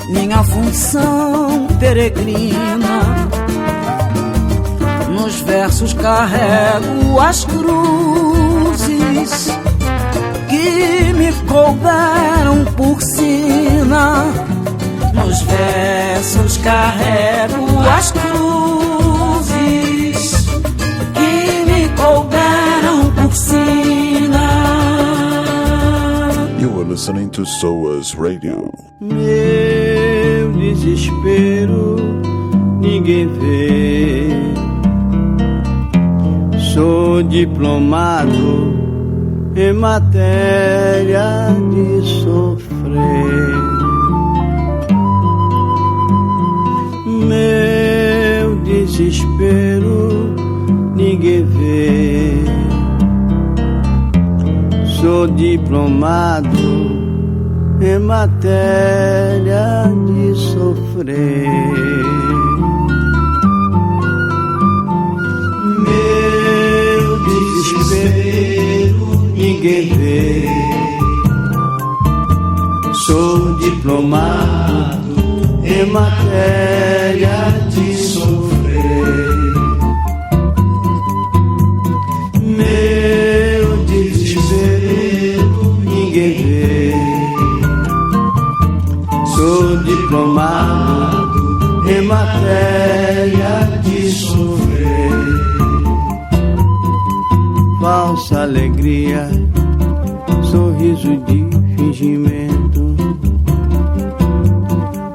minha função peregrina. Nos versos carrego as cruzes couberam por sina. Nos versos carrego as cruzes que me couberam por sina. You are listening to SOAS Radio. Meu desespero ninguém vê. Sou diplomado em matéria de sofrer. Meu desespero ninguém vê. Sou diplomado em matéria de sofrer. Meu desespero ninguém vê. Sou diplomado em matéria de sofrer. Meu desespero ninguém vê. Sou diplomado em matéria de sofrer. Falsa alegria, sorriso de fingimento.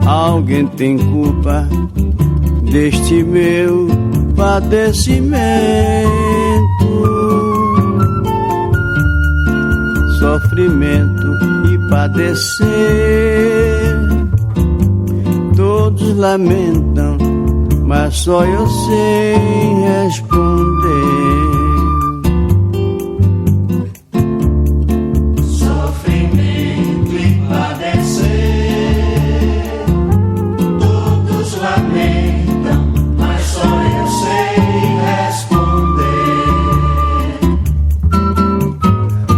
Alguém tem culpa deste meu padecimento. Sofrimento e padecer, todos lamentam, mas só eu sei responder. Sofrimento e padecer, todos lamentam, mas só eu sei responder.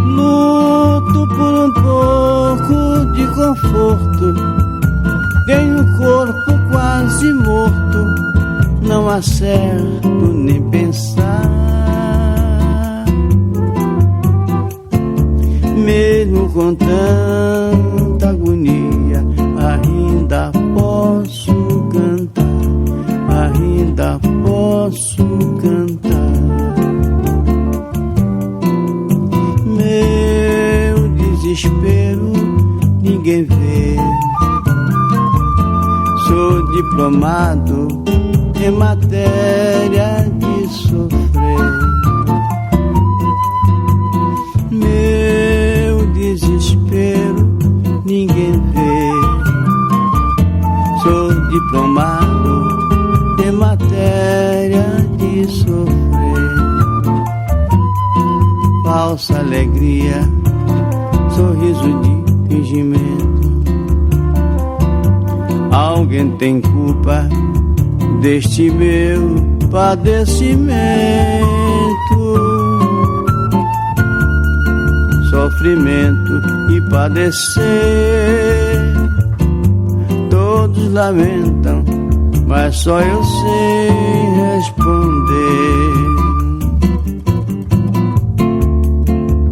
Luto por um pouco de conforto, tenho o corpo quase morto, não acerto nem pensar. Mesmo com tanta agonia, ainda posso cantar, ainda posso cantar. Meu desespero ninguém vê. Sou diplomado em matéria de sofrer. Meu desespero ninguém vê. Sou diplomado em matéria de sofrer. Falsa alegria, sorriso de fingimento. Alguém tem culpa deste meu padecimento. Sofrimento e padecer, todos lamentam, mas só eu sei responder.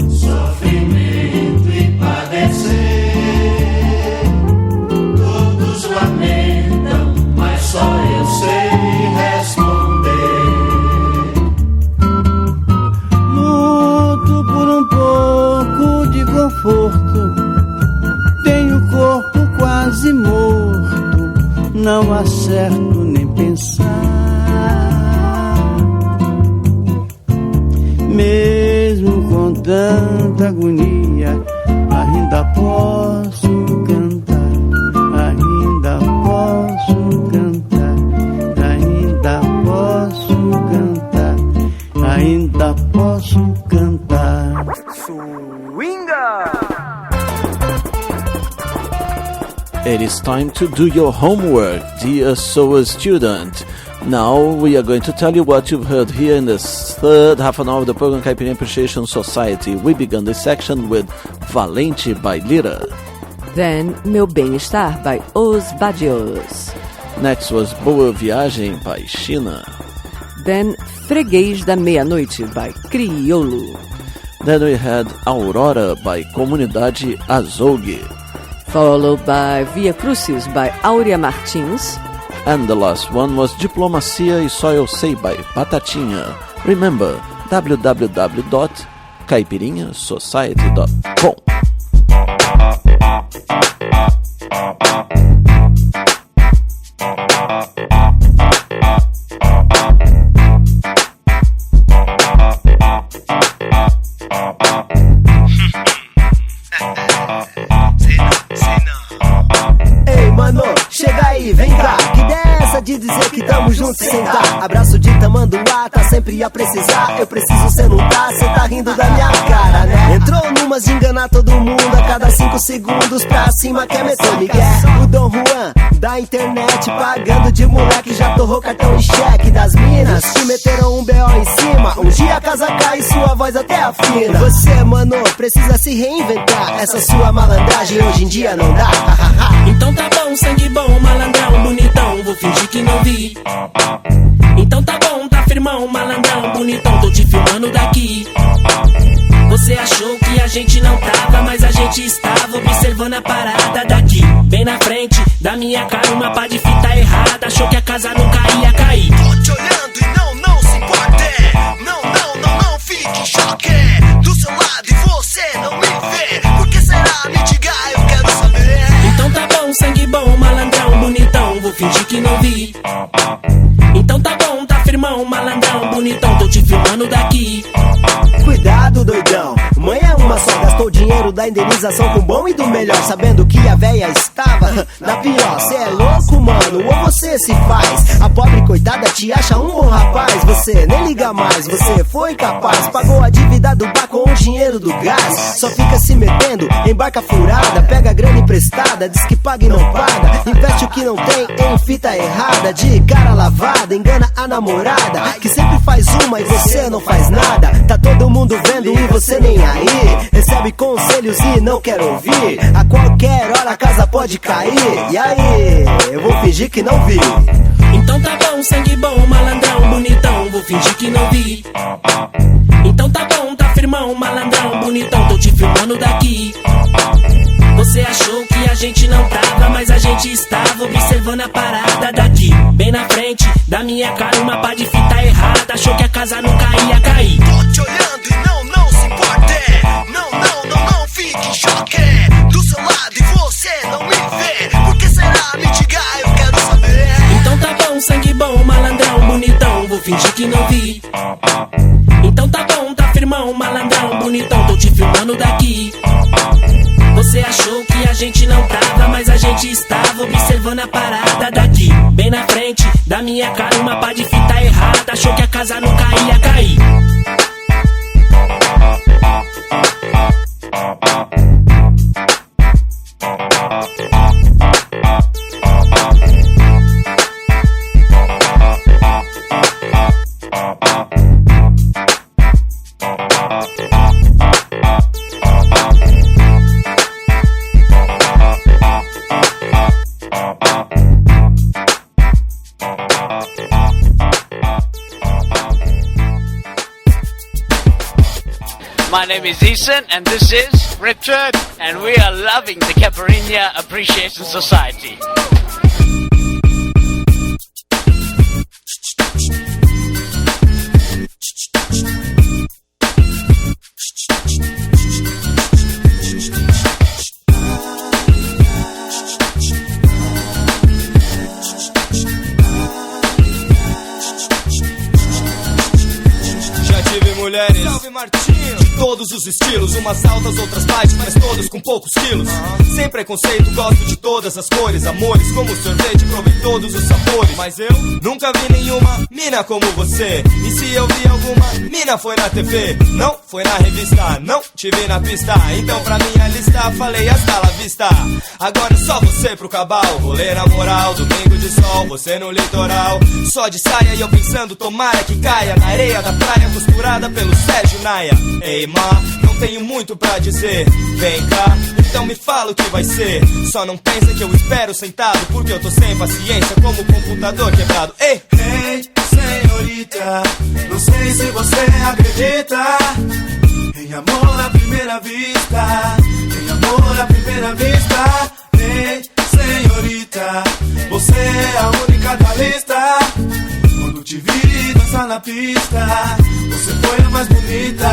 Sofrimento e padecer, todos lamentam, mas só eu sei responder. Luto por um pouco de conforto, tenho o corpo quase morto, não acerto nem pensar. Mesmo com tanta agonia, ainda posso cantar, ainda posso cantar, ainda posso cantar, ainda posso cantar. Swinga! It is time to do your homework, dear SOAS student. Now we are going to tell you what you've heard here in this third half an hour of the program Caipirinha Appreciation Society. We began this section with Valente by Lira. Then Meu Bem-Estar by Os Badios. Next was Boa Viagem by China. Then Freguês da Meia-Noite by Criolo. Then we had Aurora by Comunidade Azougue. Followed by Via Crucis by Áurea Martins. And the last one was Diplomacia e Só Eu Sei by Batatinha. Remember, www.caipirinhasociety.com. Chega aí, vem cá, que ideia é essa de dizer que tamo juntos sem dar? Abraço de tamanduá, tá sempre a precisar. Eu preciso, cê não tá, cê tá rindo da minha cara, né? Entrou numas de enganar todo mundo a cada 5 segundos pra cima quer meter Miguel. O Dom Juan da internet pagando de moleque, já torrou cartão e cheque das minas que meteram um B.O. em cima. Um dia a casa cai e sua voz até afina. Você, mano, precisa se reinventar. Essa sua malandragem hoje em dia não dá. Então tá bom, sangue bom, malandrão, bonitão, vou fingir que não vi. Então tá bom, tá firmão, malandrão, bonitão, tô te filmando daqui. Você achou que a gente não tava, mas a gente estava observando a parada daqui. Bem na frente da minha cara, uma pá de fita errada, achou que a casa nunca ia cair. Tô te olhando e não se importe. Não fique em choque. Do seu lado e você não me vê. Por que será? Me diga, eu quero saber. Então tá bom, sangue bom, malandrão, bonitão, vou fingir que não vi. Então tá bom, tá firmão, malandrão, bonitão, tô te filmando daqui. Cuidado, doidão, mãe é uma só. Gastou dinheiro da indenização com bom e do melhor, sabendo que a véia estava na pior. Cê é louco, mano, ou você se faz? A pobre coitada te acha um bom rapaz. Você nem liga mais, você foi capaz. Pagou a dívida do bar com o dinheiro do gás. Só fica se metendo em barca furada. Pega a grana emprestada, diz que paga e não paga. Investe o que não tem em fita errada. De cara lavada, engana a namorada, que sempre faz uma e você não faz nada. Tá todo mundo vendo e você nem aí. Recebe conselhos e não quer ouvir. A qualquer hora a casa pode cair. E aí, eu vou fingir que não vi. Então tá bom, sangue bom, malandrão, bonitão, vou fingir que não vi. Então tá bom, tá firmão, malandrão, bonitão, tô te filmando daqui. Você achou que a gente não tava, mas a gente estava observando a parada daqui. Bem na frente da minha cara, uma pá de fita errada, achou que a casa nunca ia cair. Tô te olhando e não se importe. Não fique em choque. Do seu lado e você não me vê. Por que será? Me diga, eu quero saber. Então tá bom, sangue bom, malandrão, bonitão, vou fingir que não vi. Então tá bom, tá firmão, malandrão, bonitão, tô te filmando daqui. Você achou que a gente não tava, mas a gente estava observando a parada daqui. Bem na frente da minha cara, uma pá de fita errada, achou que a casa nunca ia cair. My name is Ethan and this is Richard and we are loving the Caipirinha Appreciation Society. Já tive mulheres, salve Martinho, de todos os estilos, umas altas, outras baixas, mas todas com poucos quilos. Sem preconceito, gosto de todas as cores, amores como sorvete, provei todos os sabores. Mas eu nunca vi nenhuma mina como você. E se eu vi alguma mina foi na TV, não foi na revista, não te vi na pista. Então pra minha lista falei hasta la vista. Agora é só você pro cabal, rolê na moral, domingo de sol, você no litoral. Só de saia e eu pensando, tomara que caia na areia da praia, costurada pelo Sérgio Naia. Ei, ma, não tenho muito pra dizer, vem cá, então me fala o que vai ser. Só não pensa que eu espero sentado, porque eu tô sem paciência como o computador quebrado. Ei, hey, senhorita, não sei se você acredita em Em amor à primeira vista, em amor à primeira vista. Ei, senhorita, você é a única da lista. Quando te vi dançar na pista, você foi a mais bonita.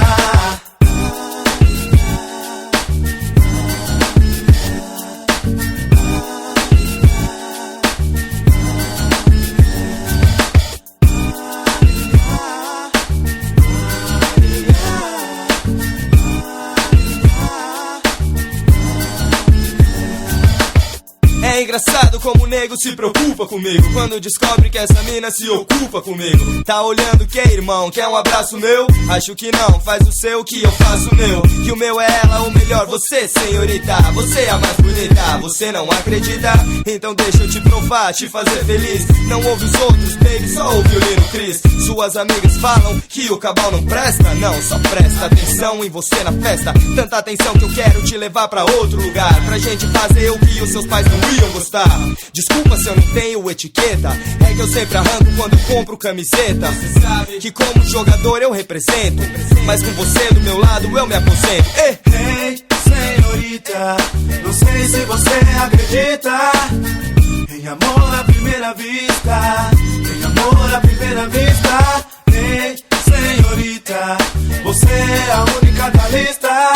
É engraçado como o nego se preocupa comigo quando descobre que essa mina se ocupa comigo. Tá olhando que é irmão, quer um abraço meu? Acho que não, faz o seu que eu faço o meu. Que o meu é ela, o melhor você, senhorita. Você é a mais bonita, você não acredita? Então deixa eu te provar, te fazer feliz. Não ouve os outros, baby, só ouve o Lino Cris. Suas amigas falam que o cabal não presta. Não, só presta atenção em você na festa. Tanta atenção que eu quero te levar pra outro lugar, pra gente fazer o que os seus pais não iam gostar. Desculpa se eu não tenho etiqueta, é que eu sempre arranco quando eu compro camiseta. Você sabe que como jogador eu represento, mas com você do meu lado eu me aposento. Ei, senhorita, não sei se você acredita em amor à primeira vista, em amor à primeira vista. Ei, senhorita, você é a única da lista.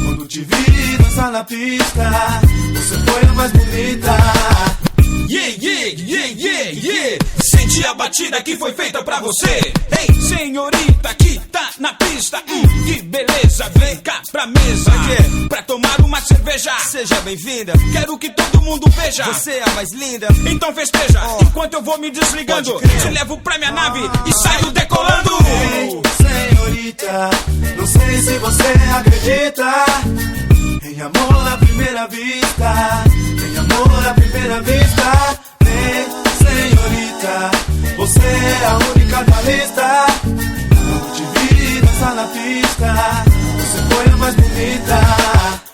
Quando te vi dançar na pista, você foi a mais bonita. Yeah, yeah, yeah, yeah, yeah. Sente a batida que foi feita pra você. Ei, senhorita que tá na pista, que beleza, vem cá pra mesa pra tomar uma cerveja. Seja bem-vinda, quero que todo mundo veja. Você é a mais linda, então festeja, enquanto eu vou me desligando. Te levo pra minha nave e saio decolando. Ei, senhorita, não sei se você acredita em amor à primeira vista, em amor à primeira vista. Ei, senhorita, você é a única da lista. Quando te vi dançar na pista, você foi a mais bonita.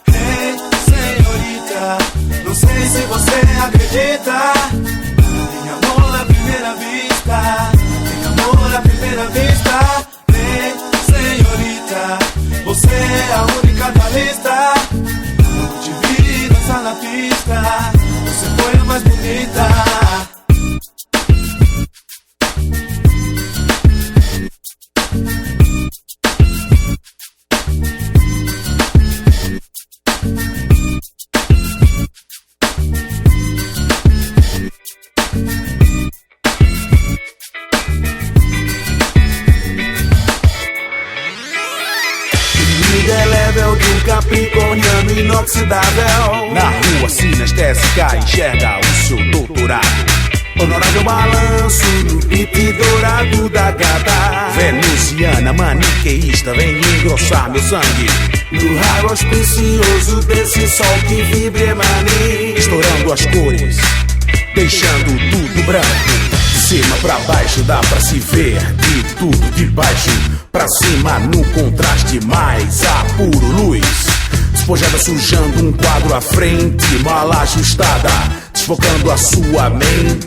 Ei, senhorita, não sei se você acredita em amor à primeira vista, em amor à primeira vista. Ei, senhorita, você é a única da lista. Quando te vi dançar na pista, você foi a mais bonita. Indelével de um capricorniano inoxidável. Na rua, sinestésica, enxerga o seu doutorado. Honorável balanço no beat dourado da gata. Venusiana, maniqueísta, vem engrossar meu sangue. No raio auspicioso desse sol que vibra e emane. Estourando as cores, deixando tudo branco. De cima pra baixo dá pra se ver, de tudo de baixo pra cima no contraste mais apuro luz. Despojada sujando um quadro à frente, mal ajustada, desfocando a sua mente.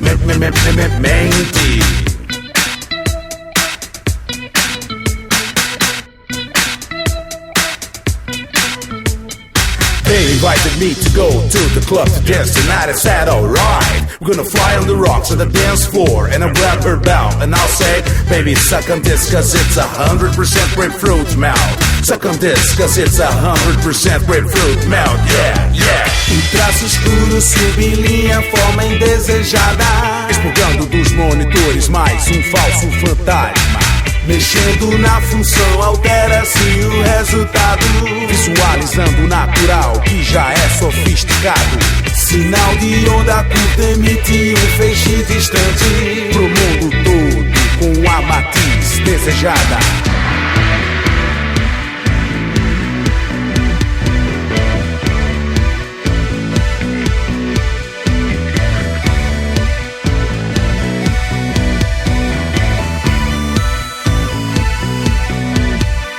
They invited me to go to the club to dance tonight. I said, alright, we're gonna fly on the rocks on the dance floor. And I'll grab her down and I'll say, baby, suck on this cause it's 100% grapefruit mouth. Suck on this cause it's 100% grapefruit mouth, yeah, yeah. Um traço escuro sublinha a forma indesejada, expurgando dos monitores mais um falso fantasma. Mexendo na função, altera-se o resultado. Visualizando o natural que já é sofisticado. Sinal de onda curta emite um feixe distante pro mundo todo com a matiz desejada.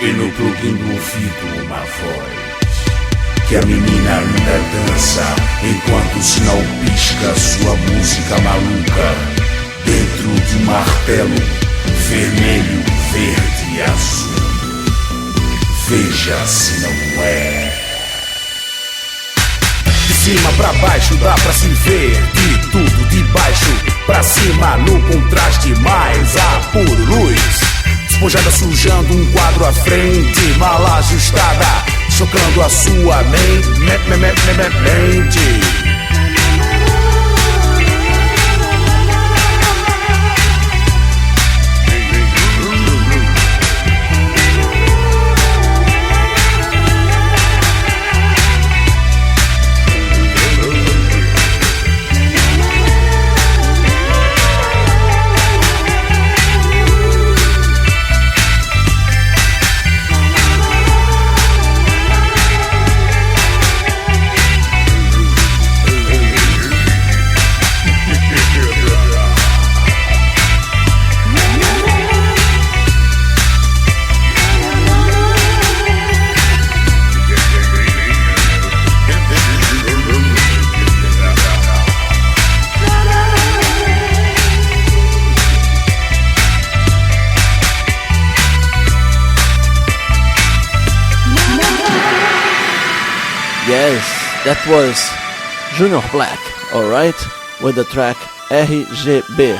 E no plugin do ouvido uma voz que a menina ainda dança enquanto o sinal pisca sua música maluca dentro de um martelo vermelho, verde e azul. Veja se não é. De cima pra baixo dá pra se ver, de tudo de baixo pra cima no contraste mais apuro luz. Despojada sujando um quadro à frente, mal ajustada, chocando a sua mente. Yes, that was Junior Black, alright, with the track RGB.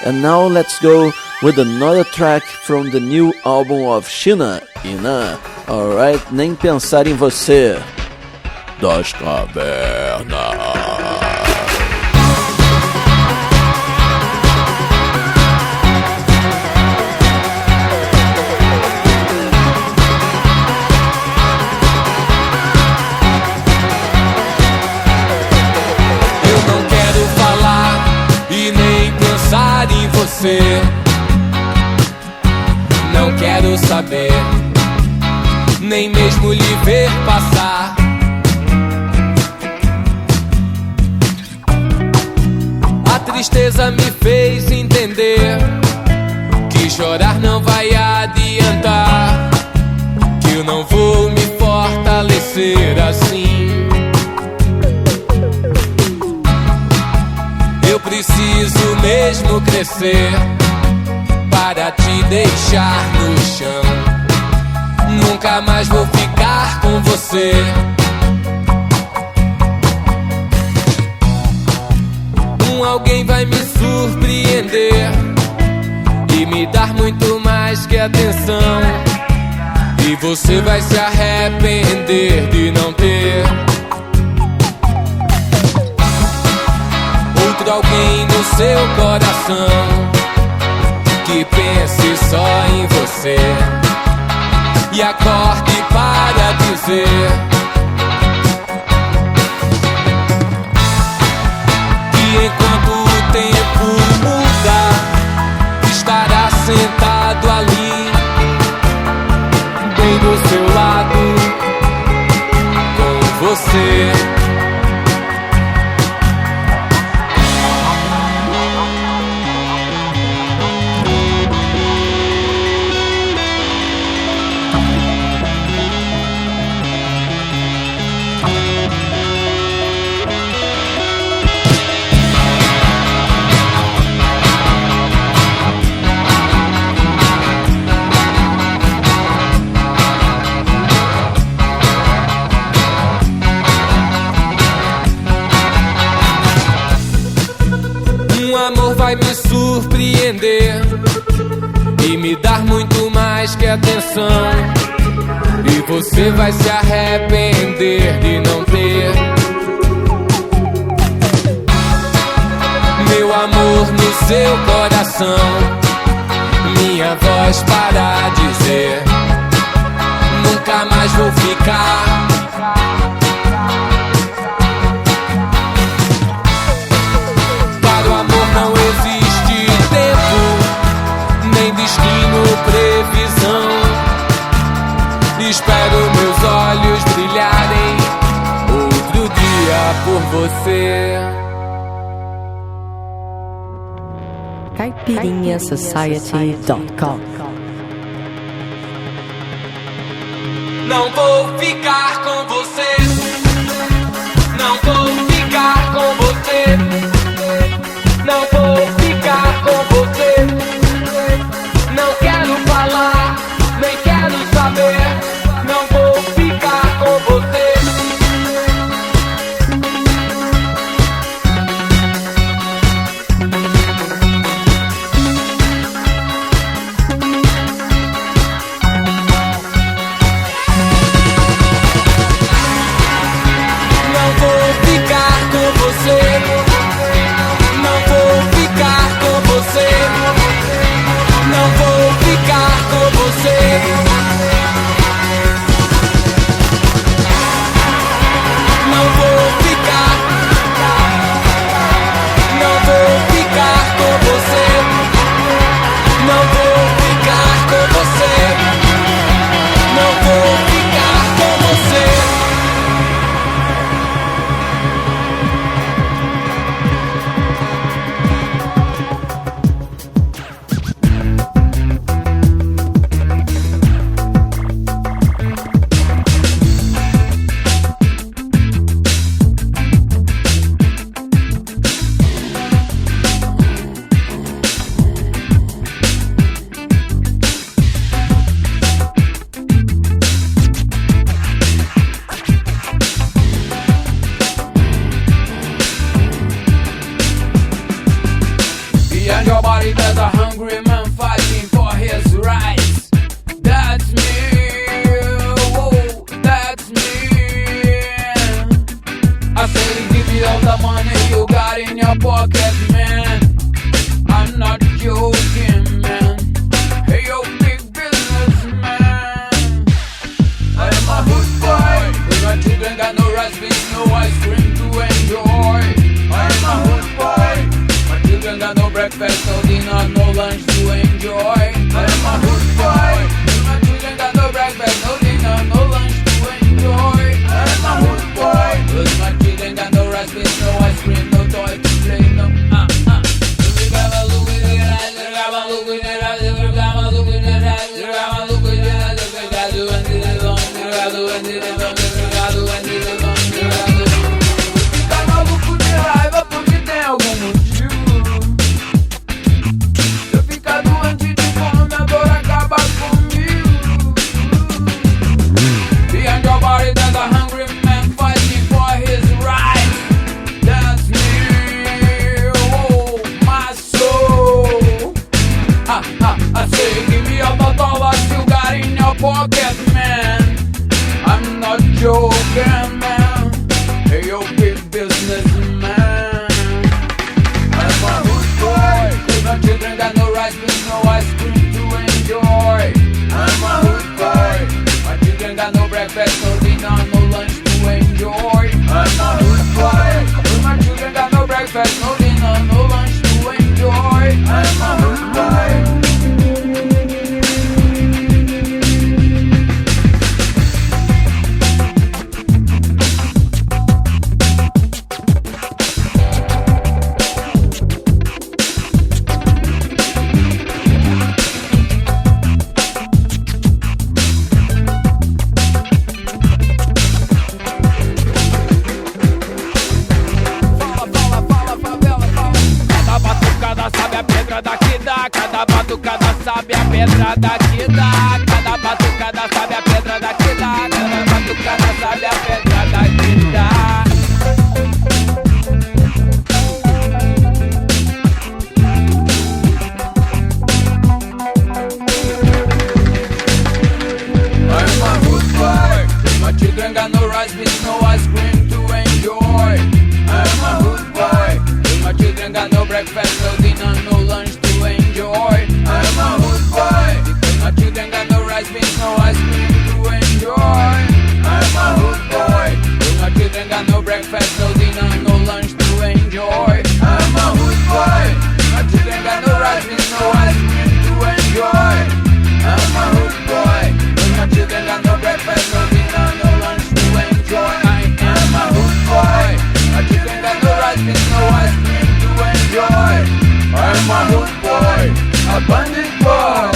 And now let's go with another track from the new album of China, Ina, alright, Nem Pensar em Você, das Cavernas. Em você, não quero saber, nem mesmo lhe ver passar. A tristeza me fez entender que chorar não vai adiantar, que eu não vou me fortalecer assim. Eu preciso mesmo crescer para te deixar no chão. Nunca mais vou ficar com você. Alguém vai me surpreender e me dar muito mais que atenção. E você vai se arrepender de não ter alguém no seu coração que pense só em você e acorde para dizer que enquanto o tempo muda, estará sentado ali, bem do seu lado, com você. Vai me surpreender e me dar muito mais que atenção. E você vai se arrepender de não ter meu amor no seu coração, minha voz para dizer nunca mais vou ficar. Não existe tempo, nem destino, previsão. Espero meus olhos brilharem outro dia por você. CaipirinhaSociety.com. Não vou ficar com você. Não vou ficar com você. Não vou ficar com você. Não quero falar, nem quero saber. forget, man. I'm not joking, man. Hey, yo, big businessman. I'm a hood boy. My children got no rice, with no ice cream to enjoy. I'm a hood boy. My children got no breakfast, no dinner, no lunch to enjoy. I'm a hood boy. My children got no breakfast, no dinner, no lunch to enjoy. I'm a hood boy. Cada batucada sabe a pedra daqui dá. Cada batucada sabe a pedra daqui dá. Cada batucada sabe a pedra daqui dá. I'm a hood boy. My children got no rice, with no ice cream to enjoy. I'm a hood boy. My children got no breakfast, no dinner, no lunch to enjoy. I'm a hood boy. My children got no rice, beans, no ice cream to enjoy. I'm a hood boy. My children got no breakfast, no dinner, no lunch to enjoy. I'm a hood boy. My children got no rice, beans, no ice cream to enjoy. I'm a hood boy. My children got no breakfast, no dinner, no lunch to enjoy. I am a hood boy. My children got no rice, beans, no ice cream to enjoy. I'm a hood boy, a bandit boy.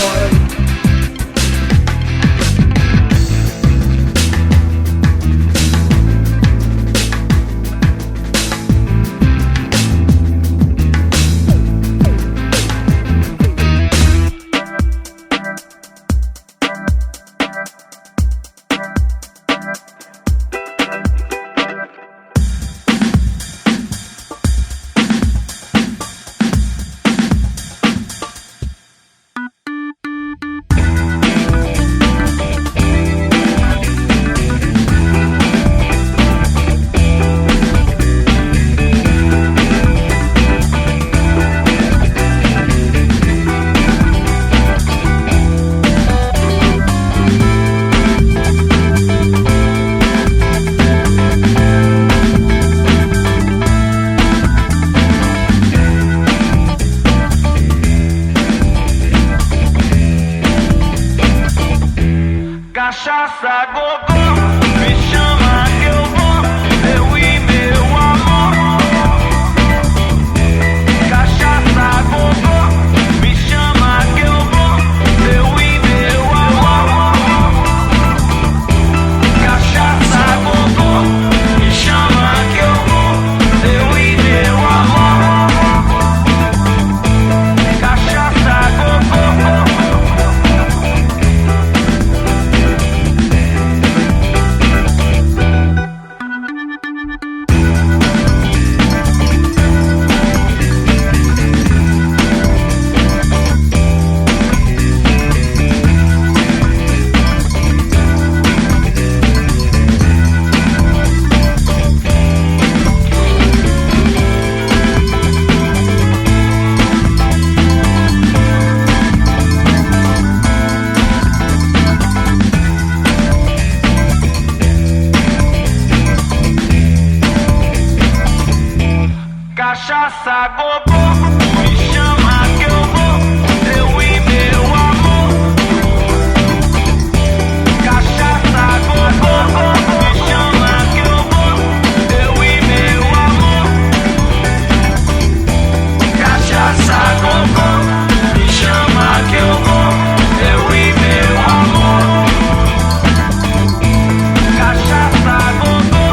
Cachaça, gogó, me chama que eu vou, eu e meu amor. Cachaça, gogó, me chama que eu vou, eu e meu amor. Cachaça, gogó, me chama que eu vou, eu e meu amor. Cachaça, gogó. Cachaça, gogó, me chama que eu vou, eu e meu amor. Cachaça, gogó, me chama que eu vou, eu e meu amor. Cachaça, gogó, me chama que eu vou, eu e meu amor. Cachaça, gogó.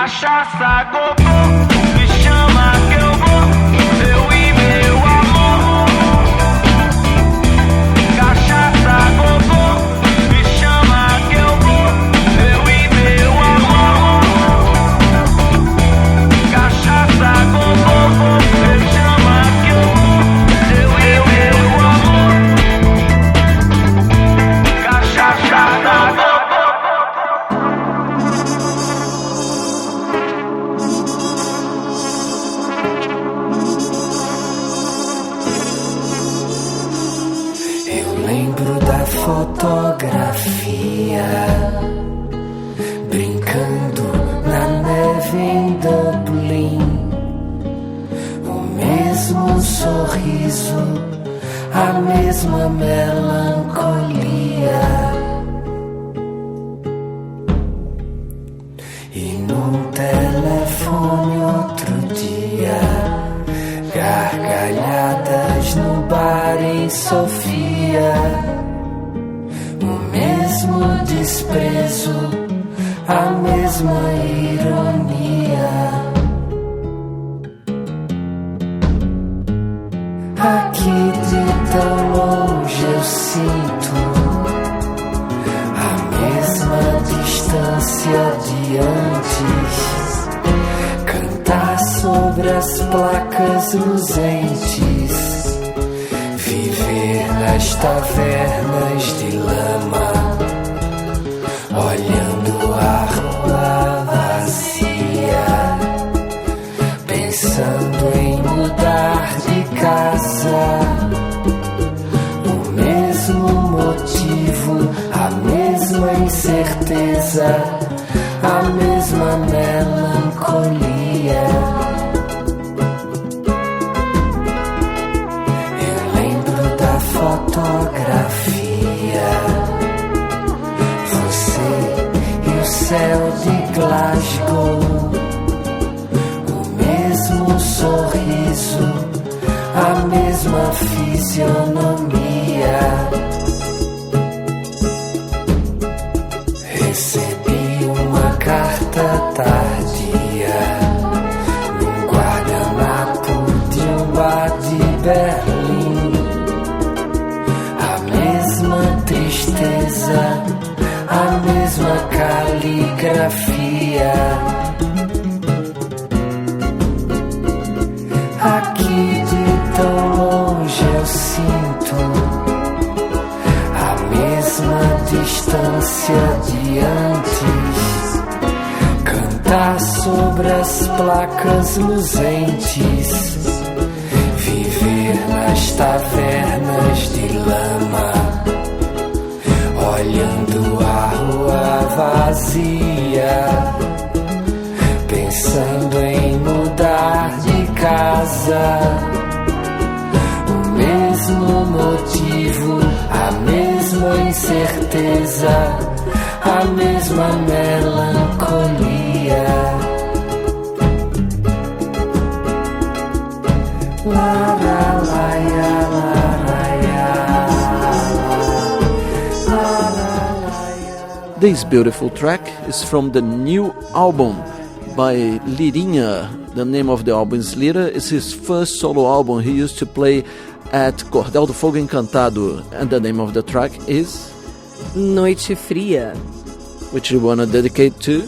Cachaça, gogô, me chama que eu vou, eu e meu amor. Cachaça, gogô, me chama que eu vou, eu e meu amor. Cachaça, gogô, me chama que eu vou, eu e meu amor. Cachaça, gogô. Lembro da fotografia, brincando na neve em Dublin. O mesmo sorriso, a mesma melancolia. E num telefone outro dia, gargalhadas no bar em Sofia. O mesmo desprezo, a mesma ironia. Aqui de tão longe eu sinto a mesma distância de antes. Cantar sobre as placas luzentes, viver nas tavernas de lama, olhando a rua vazia, pensando em mudar de casa. O mesmo motivo, a mesma incerteza, a mesma melancolia. Fotografia, você e o céu de Glasgow, o mesmo sorriso, a mesma fisionomia. Recebi uma carta tardia num guardanapo de um bar de Berlim. Tristeza, a mesma caligrafia. Aqui de tão longe eu sinto a mesma distância de antes. Cantar sobre as placas luzentes, viver nas tavernas de lama, olhando a rua vazia, pensando em mudar de casa. O mesmo motivo, a mesma incerteza, a mesma melancolia. La la la ya, This beautiful track is from the new album by Lirinha. The name of the album is Lira. It's his first solo album. He used to play at Cordel do Fogo Encantado. And the name of the track is Noite Fria, which you want to dedicate to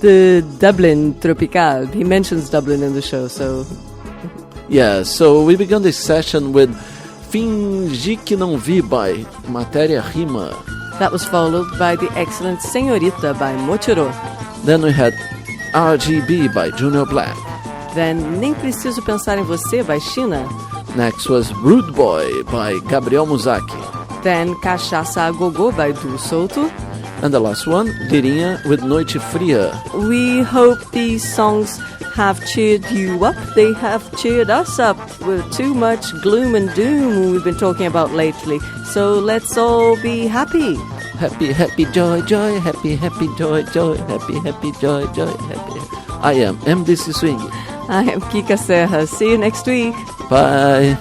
the Dublin Tropical. He mentions Dublin in the show, so yeah. So we began this session with Fingi Que Não Vi by Matéria Rima. That was followed by the excellent Senhorita by Mochiro. Then we had RGB by Junior Black. Then Nem Preciso Pensar em Você by China. Next was Rude Boy by Gabriel Muzaki. Then Cachaça a Gogô by Du Souto. And the last one, Lirinha with Noite Fria. We hope these songs have cheered you up. They have cheered us up with too much gloom and doom we've been talking about lately. So let's all be happy. Happy, happy, joy, joy. Happy, happy, joy, joy. Happy, happy, joy, joy. Happy. I am MDC Swing. I am Kika Serra. See you next week. Bye.